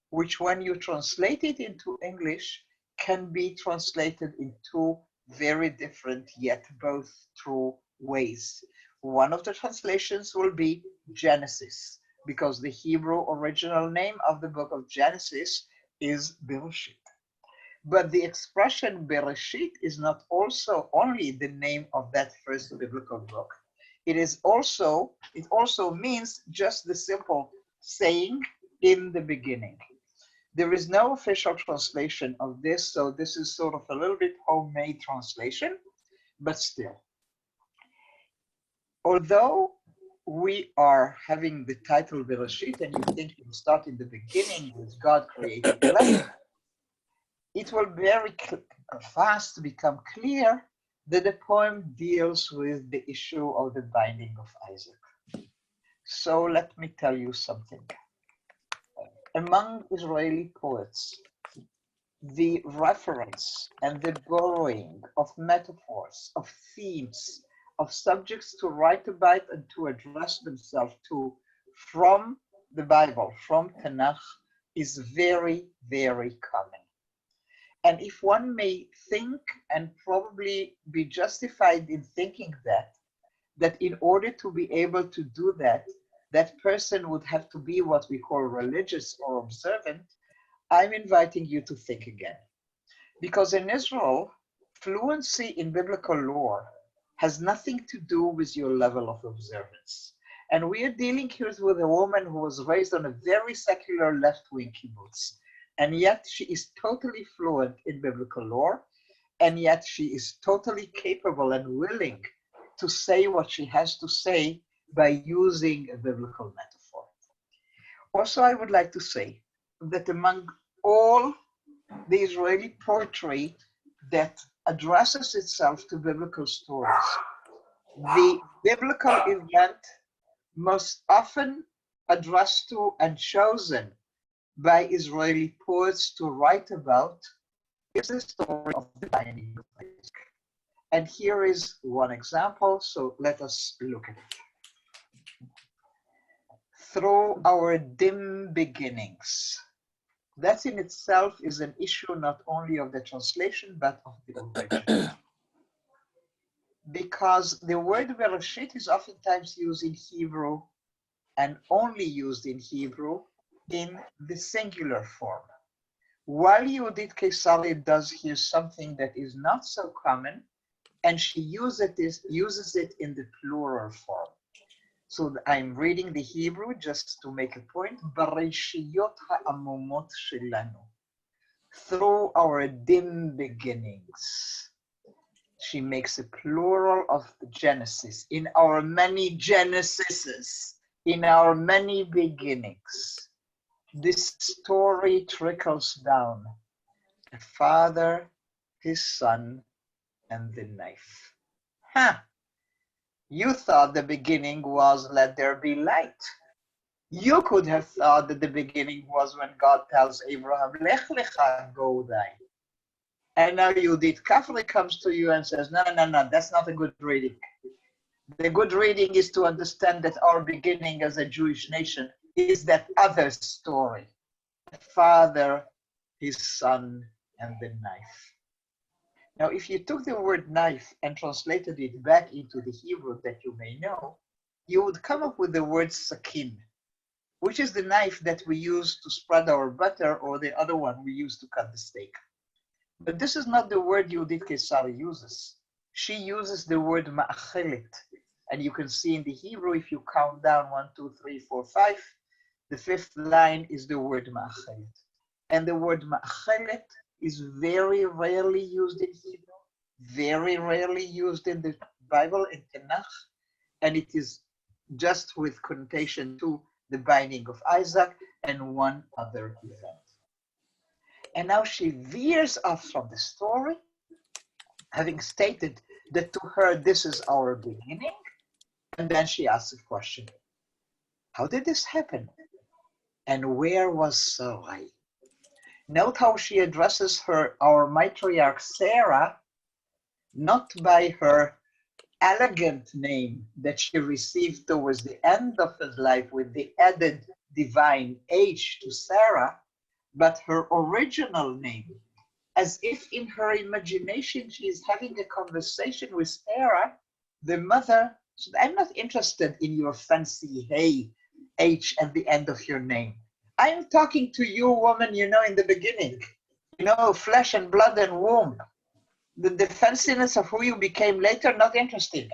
which when you translate it into English can be translated in two very different yet both true ways. One of the translations will be Genesis, because the Hebrew original name of the book of Genesis is Bereshit. But the expression Bereshit is not also only the name of that first biblical book. It also means just the simple saying in the beginning. There is no official translation of this, so this is sort of a little bit homemade translation, but still. Although we are having the title Bereshit, and you think you start in the beginning with God creating the land, it will very fast become clear that the poem deals with the issue of the binding of Isaac. So let me tell you something. Among Israeli poets, the reference and the borrowing of metaphors, of themes, of subjects to write about and to address themselves to from the Bible, from Tanakh, is very, very common. And if one may think and probably be justified in thinking that in order to be able to do that, that person would have to be what we call religious or observant, I'm inviting you to think again. Because in Israel, fluency in biblical lore has nothing to do with your level of observance. And we are dealing here with a woman who was raised on a very secular left-wing kibbutz. And yet she is totally fluent in biblical lore. and yet she is totally capable and willing to say what she has to say by using a biblical metaphor. Also, I would like to say that among all the Israeli poetry that addresses itself to biblical stories, the biblical event most often addressed to and chosen by Israeli poets to write about is the story of the binding of Isaac. And here is one example, so let us look at it. Through our dim beginnings. That in itself is an issue not only of the translation, but of the origin. Because the word Bereshit is oftentimes used in Hebrew and only used in Hebrew in the singular form. While Yehudit Keisari does here something that is not so common, and she uses it in the plural form. So I'm reading the Hebrew just to make a point. Bereshiyot ha'amumot shelanu. Through our dim beginnings. She makes a plural of Genesis. In our many Genesises, in our many beginnings, this story trickles down. The Father, His Son, and the knife. You thought the beginning was let there be light. You could have thought that the beginning was when God tells Abraham, Lech lecha, go thy. And now Yehudit Kafri comes to you and says, no, that's not a good reading. The good reading is to understand that our beginning as a Jewish nation is that other story. The Father, His Son, and the knife. Now, if you took the word knife and translated it back into the Hebrew that you may know, you would come up with the word sakin, which is the knife that we use to spread our butter, or the other one we use to cut the steak. But this is not the word Yehudit Keisari uses. She uses the word ma'achelet. And you can see in the Hebrew, if you count down 1, 2, 3, 4, 5, the fifth line is the word ma'achelet. And the word ma'achelet is very rarely used in Hebrew, very rarely used in the Bible, in Tanakh, and it is just with connotation to the binding of Isaac and one other event. And now she veers off from the story, having stated that to her this is our beginning, and then she asks a question. How did this happen? And where was Sarai? Note how she addresses our matriarch Sarah, not by her elegant name that she received towards the end of his life with the added divine age to Sarah, but her original name, as if in her imagination she is having a conversation with Sarah, the mother. So I'm not interested in your fancy hey, H at the end of your name. I'm talking to you, woman, in the beginning, flesh and blood and womb. The fanciness of who you became later, not interested.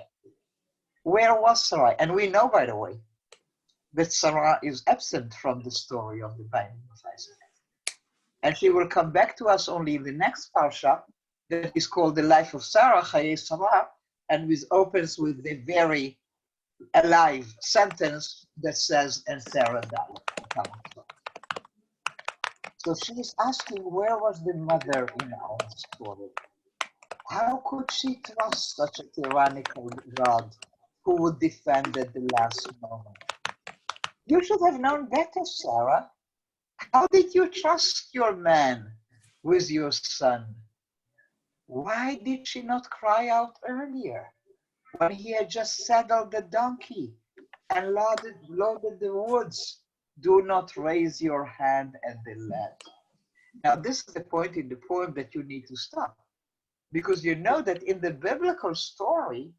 Where was Sarah? And we know, by the way, that Sarah is absent from the story of the binding of Isaac. And she will come back to us only in the next parsha that is called the life of Sarah, Chaye Sarah, and which opens with the very alive sentence that says, and Sarah died. So she is asking, where was the mother in our story? How could she trust such a tyrannical God who would defend at the last moment? You should have known better, Sarah. How did you trust your man with your son? Why did she not cry out earlier when he had just saddled the donkey and loaded the woods? Do not raise your hand at the lad. Now, this is the point in the poem that you need to stop. Because you know that in the biblical story,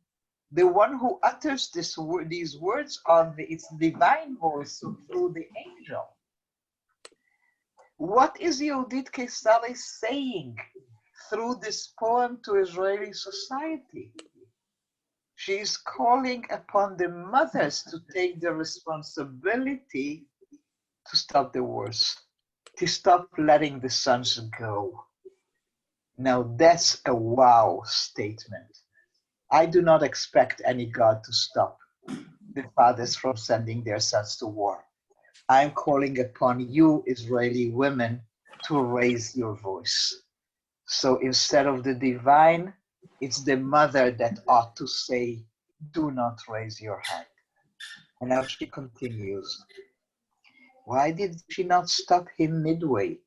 the one who utters these words are its divine voice through the angel. What is Yehudit Keisari saying through this poem to Israeli society? She is calling upon the mothers to take the responsibility to stop the wars, to stop letting the sons go. Now that's a wow statement. I do not expect any God to stop the fathers from sending their sons to war. I'm calling upon you, Israeli women, to raise your voice. So instead of the divine, it's the mother that ought to say, do not raise your hand. And now she continues. Why did she not stop him midway,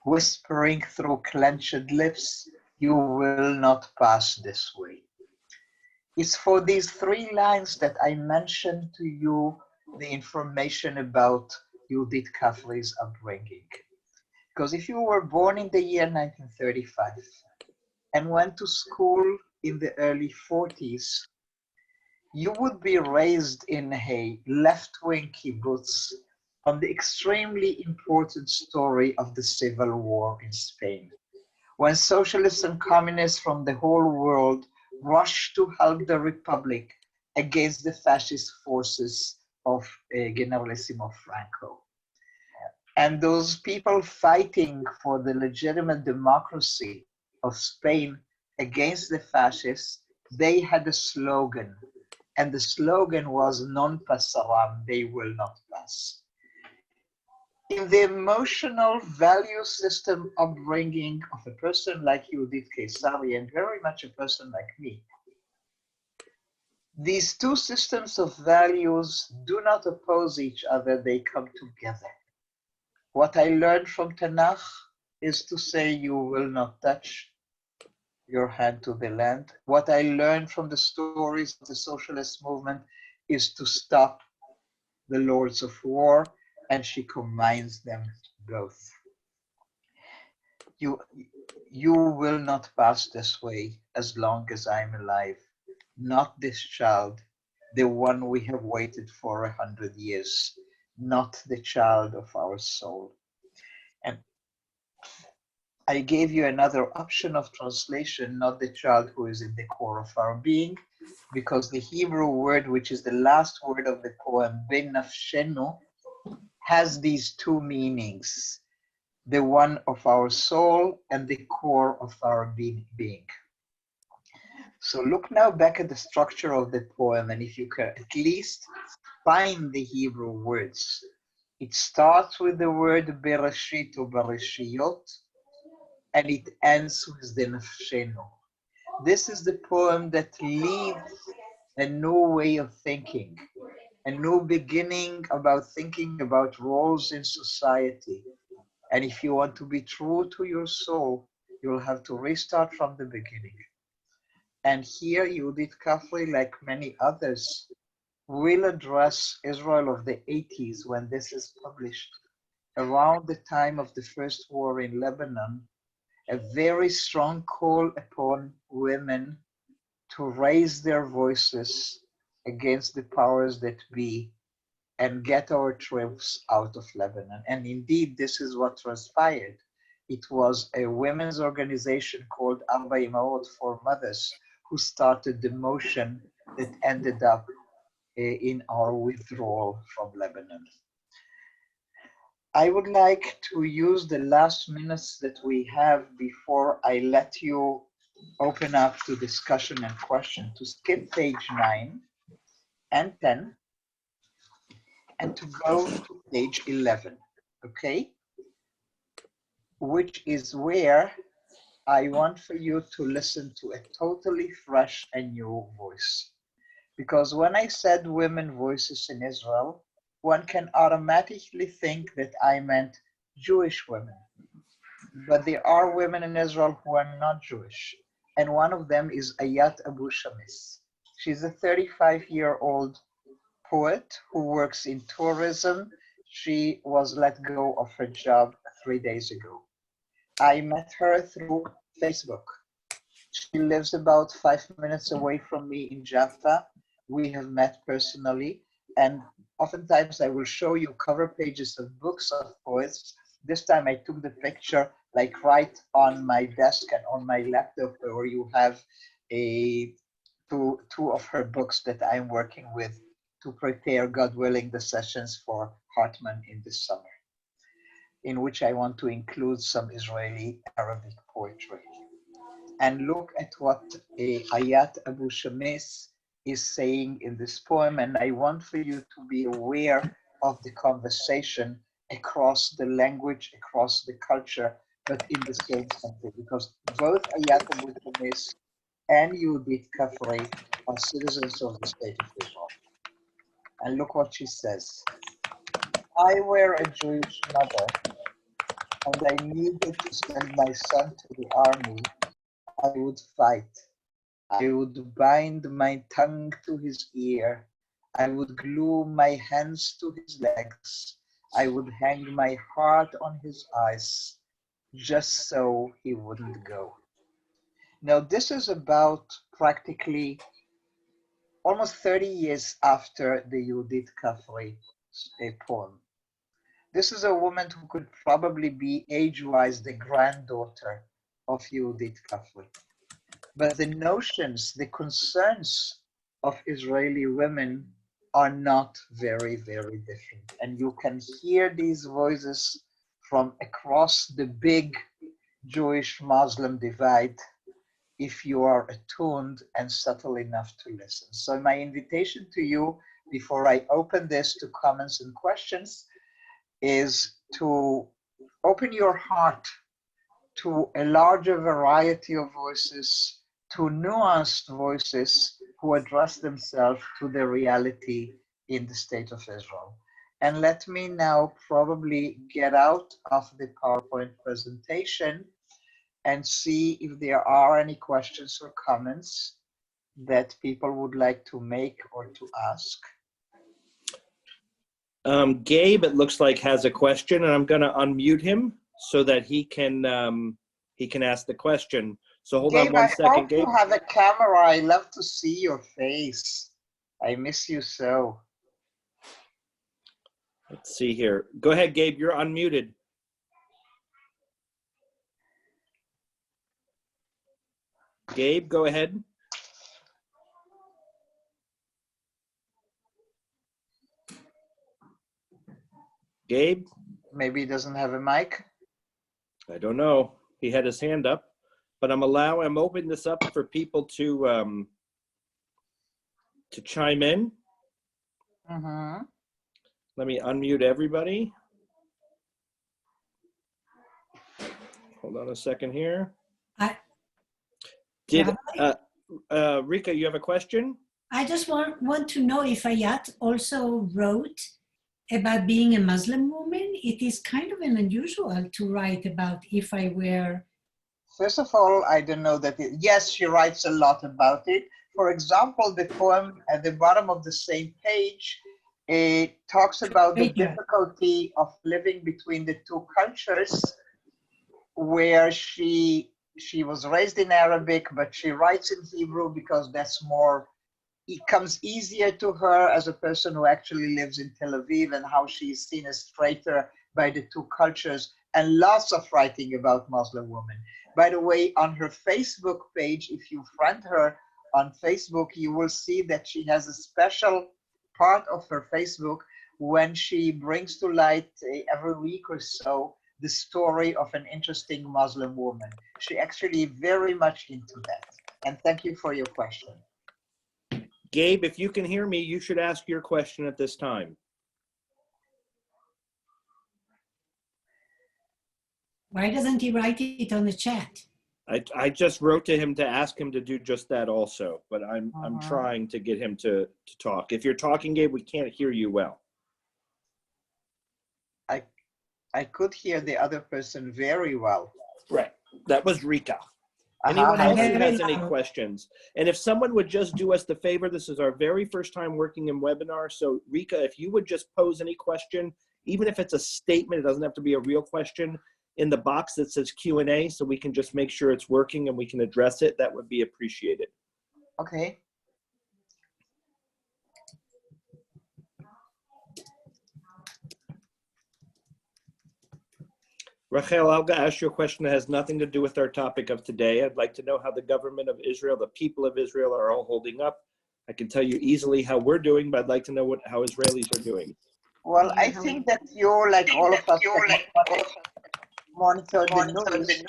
whispering through clenched lips, you will not pass this way? It's for these 3 lines that I mentioned to you the information about Judith Kafri's upbringing. Because if you were born in the year 1935 and went to school in the early 40s, you would be raised in a left-wing kibbutz on the extremely important story of the Civil War in Spain, when socialists and communists from the whole world rushed to help the Republic against the fascist forces of Generalissimo Franco. And those people fighting for the legitimate democracy of Spain against the fascists, they had a slogan. And the slogan was, non pasarán, they will not pass. In the emotional value system upbringing of a person like Judith Kesari, and very much a person like me, these 2 systems of values do not oppose each other, they come together. What I learned from Tanakh is to say you will not touch your hand to the land. What I learned from the stories of the socialist movement is to stop the lords of war, and she combines them both. You will not pass this way as long as I'm alive. Not this child, the one we have waited for 100 years, not the child of our soul. And I gave you another option of translation, not the child who is in the core of our being, because the Hebrew word, which is the last word of the poem, Ben Nafshenu, has these 2 meanings, the one of our soul and the core of our being. So look now back at the structure of the poem, and if you can at least find the Hebrew words. It starts with the word Bereshit or Bereshiyot, and it ends with the Nafshenu. This is the poem that leads a new way of thinking, a new beginning about thinking about roles in society. And if you want to be true to your soul, you'll have to restart from the beginning. And here Judith Kafri, like many others, will address Israel of the 80s when this is published, around the time of the first war in Lebanon, a very strong call upon women to raise their voices against the powers that be and get our troops out of Lebanon. And indeed, this is what transpired. It was a women's organization called Arba Imaot for Mothers who started the motion that ended up in our withdrawal from Lebanon. I would like to use the last minutes that we have before I let you open up to discussion and question to skip page 9 and 10 and to go to page 11, okay? Which is where I want for you to listen to a totally fresh and new voice. Because when I said women voices in Israel, one can automatically think that I meant Jewish women. But there are women in Israel who are not Jewish. And one of them is Ayat Abu Shamis. She's a 35-year-old poet who works in tourism. She was let go of her job 3 days ago. I met her through Facebook. She lives about 5 minutes away from me in Jaffa. We have met personally, and oftentimes I will show you cover pages of books of poets. This time I took the picture like right on my desk and on my laptop, where you have two of her books that I'm working with to prepare, God willing, the sessions for Hartman in this summer, in which I want to include some Israeli Arabic poetry. and look at what Ayat Abu Shamis is saying in this poem. And I want for you to be aware of the conversation across the language, across the culture, but in the same country, because both Ayat Abu Shamis and Yehudit Kafri are citizens of the state of Israel. And look what she says. I were a Jewish mother and I needed to send my son to the army, I would fight. I would bind my tongue to his ear. I would glue my hands to his legs. I would hang my heart on his eyes, just so he wouldn't go. Now, this is about practically almost 30 years after the Yehudit Kafri poem. This is a woman who could probably be age-wise the granddaughter of Yehudit Kafri. But the notions, the concerns of Israeli women are not very, very different. And you can hear these voices from across the big Jewish-Muslim divide if you are attuned and subtle enough to listen. So my invitation to you, before I open this to comments and questions, is to open your heart to a larger variety of voices, to nuanced voices who address themselves to the reality in the state of Israel. And let me now probably get out of the PowerPoint presentation and see if there are any questions or comments that people would like to make or to ask. Gabe, it looks like, has a question, and I'm going to unmute him so that he can ask the question. So hold Gabe, on one second, Gabe. I hope you have a camera. I love to see your face. I miss you so. Let's see here. Go ahead, Gabe. You're unmuted. Gabe, go ahead. Gabe? Maybe he doesn't have a mic. I don't know. He had his hand up, but I'm opening this up for people to chime in. Mm-hmm. Let me unmute everybody. Hold on a second here. Rika, you have a question? I just want to know if Ayat also wrote about being a Muslim woman. It is kind of unusual to write about if I were. First of all, I don't know that. Yes, she writes a lot about it. For example, the poem at the bottom of the same page, it talks about the difficulty of living between the two cultures, where she was raised in Arabic, but she writes in Hebrew because that's more, it comes easier to her as a person who actually lives in Tel Aviv, and how she's seen as traitor by the two cultures, and lots of writing about Muslim women. By the way, on her Facebook page, if you friend her on Facebook, you will see that she has a special part of her Facebook when she brings to light every week or so the story of an interesting Muslim woman. She actually very much into that. And thank you for your question. Gabe, if you can hear me, you should ask your question at this time. Why doesn't he write it on the chat? I just wrote to him to ask him to do just that also, but I'm trying to get him to talk. If you're talking, Gabe, we can't hear you well. I could hear the other person very well. Right. That was Rika. Anyone else who has any questions? And if someone would just do us the favor, this is our very first time working in webinar. So Rika, if you would just pose any question, even if it's a statement, it doesn't have to be a real question, in the box that says Q&A, so we can just make sure it's working and we can address it, that would be appreciated. Okay. Rachel, I'll ask you a question that has nothing to do with our topic of today. I'd like to know how the government of Israel, the people of Israel, are all holding up. I can tell you easily how we're doing, but I'd like to know how Israelis are doing. Well, I think that you're like all of us, monitor the news.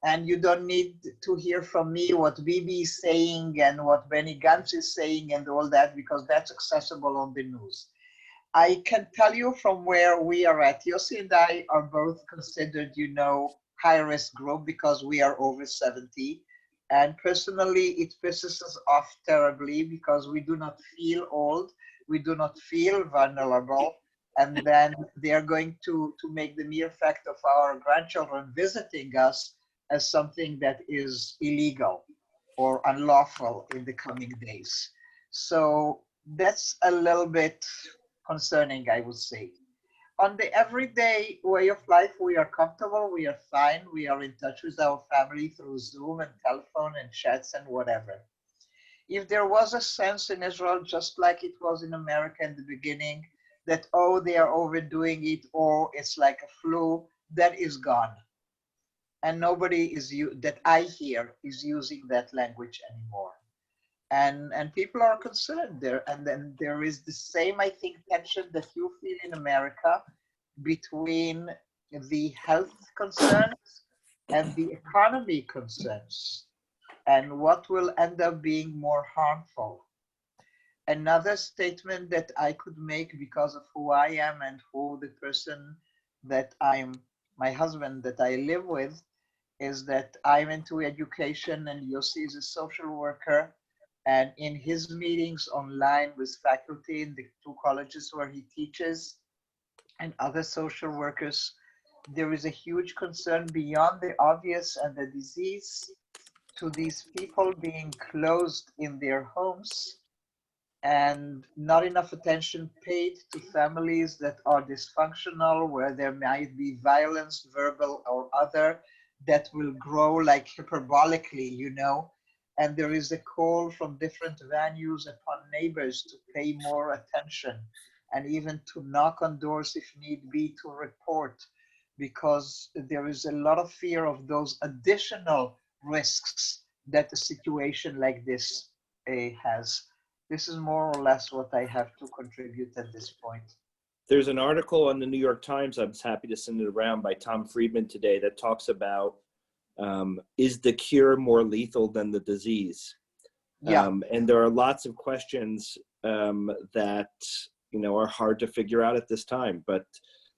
And you don't need to hear from me what Bibi is saying and what Benny Gantz is saying and all that, because that's accessible on the news. I can tell you from where we are at. Yossi and I are both considered, high-risk group because we are over 70. And personally, it pisses us off terribly because we do not feel old. We do not feel vulnerable. And then they are going to make the mere fact of our grandchildren visiting us as something that is illegal or unlawful in the coming days. So that's a little bit concerning, I would say. On the everyday way of life, we are comfortable, we are fine, we are in touch with our family through Zoom and telephone and chats and whatever. If there was a sense in Israel, just like it was in America in the beginning, that, oh, they are overdoing it, or it's like a flu, that is gone. And nobody that I hear is using that language anymore. And people are concerned there. And then there is the same, I think, tension that you feel in America between the health concerns and the economy concerns, and what will end up being more harmful. Another statement that I could make because of who I am and who the person that my husband that I live with, is that I'm into education and Yossi is a social worker. And in his meetings online with faculty in the 2 colleges where he teaches and other social workers, there is a huge concern beyond the obvious and the disease to these people being closed in their homes and not enough attention paid to families that are dysfunctional, where there might be violence, verbal or other, that will grow like hyperbolically, and there is a call from different venues upon neighbors to pay more attention and even to knock on doors if need be to report, because there is a lot of fear of those additional risks that a situation like this has. This is more or less what I have to contribute at this point. There's an article on the New York Times, I'm happy to send it around, by Tom Friedman today that talks about, is the cure more lethal than the disease? Yeah. And there are lots of questions that, are hard to figure out at this time. But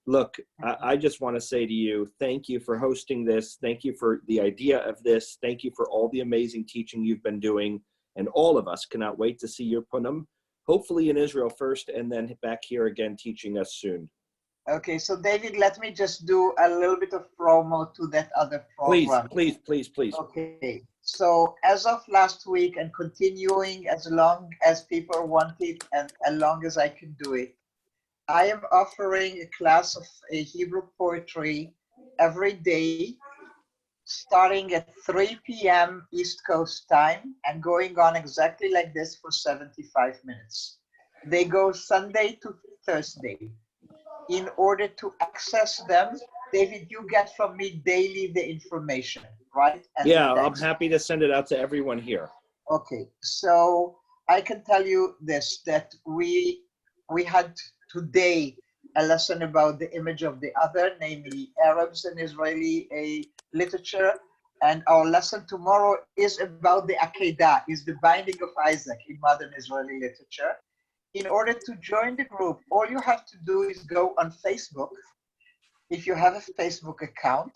look, I just want to say to you, thank you for hosting this. Thank you for the idea of this. Thank you for all the amazing teaching you've been doing. And all of us cannot wait to see your Punim, hopefully in Israel first, and then back here again teaching us soon. Okay, so David, let me just do a little bit of promo to that other program. Please. Okay, so as of last week and continuing as long as people want it and as long as I can do it, I am offering a class of Hebrew poetry every day, starting at 3 p.m. East Coast time and going on exactly like this for 75 minutes. They go Sunday to Thursday. In order to access them, David, you get from me daily the information, right? And yeah, I'm happy to send it out to everyone here. Okay, so I can tell you this, that we had today a lesson about the image of the other, namely Arabs and Israeli literature. And our lesson tomorrow is about the Akedah, is the binding of Isaac in modern Israeli literature. In order to join the group, all you have to do is go on Facebook, if you have a Facebook account,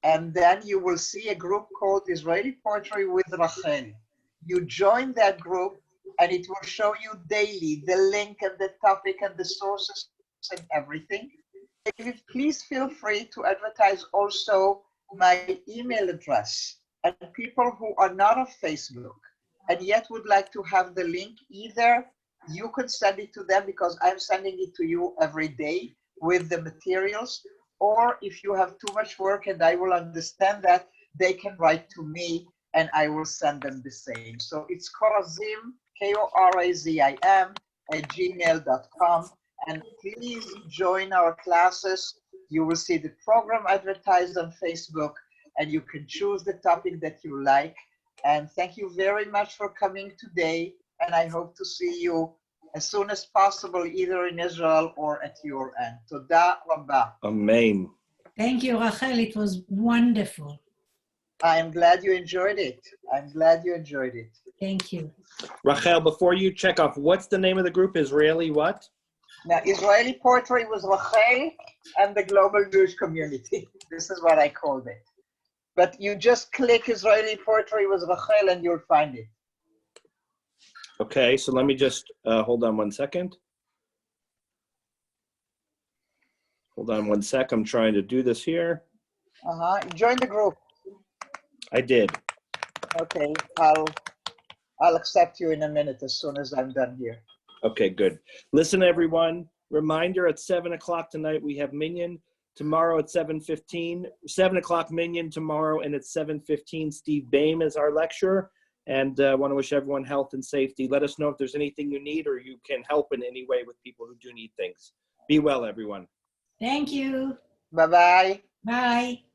and then you will see a group called Israeli Poetry with Rachel. You join that group, and it will show you daily the link and the topic and the sources and everything. David, please feel free to advertise also my email address. And people who are not on Facebook and yet would like to have the link, either you could send it to them because I'm sending it to you every day with the materials, or if you have too much work and I will understand that, they can write to me and I will send them the same. So it's KORAZIM, KORAZIM @gmail.com. And please join our classes. You will see the program advertised on Facebook and you can choose the topic that you like. And thank you very much for coming today. And I hope to see you as soon as possible, either in Israel or at your end. Toda Rabba. Amen. Thank you, Rachel. It was wonderful. I'm glad you enjoyed it. I'm glad you enjoyed it. Thank you. Rachel, before you check off, what's the name of the group? Israeli what? Now, Israeli poetry was Rachel and the global Jewish community. This is what I called it. But you just click Israeli poetry with Rachel and you'll find it. Okay, so let me just hold on one second. Hold on one sec. I'm trying to do this here. Join the group. I did. Okay, I'll accept you in a minute as soon as I'm done here. Okay, good. Listen, everyone. Reminder, at 7 o'clock tonight, we have Minyan. Tomorrow at 7:15. 7 o'clock Minyan tomorrow, and at 7:15, Steve Boehm is our lecturer. And I want to wish everyone health and safety. Let us know if there's anything you need or you can help in any way with people who do need things. Be well, everyone. Thank you. Bye-bye. Bye.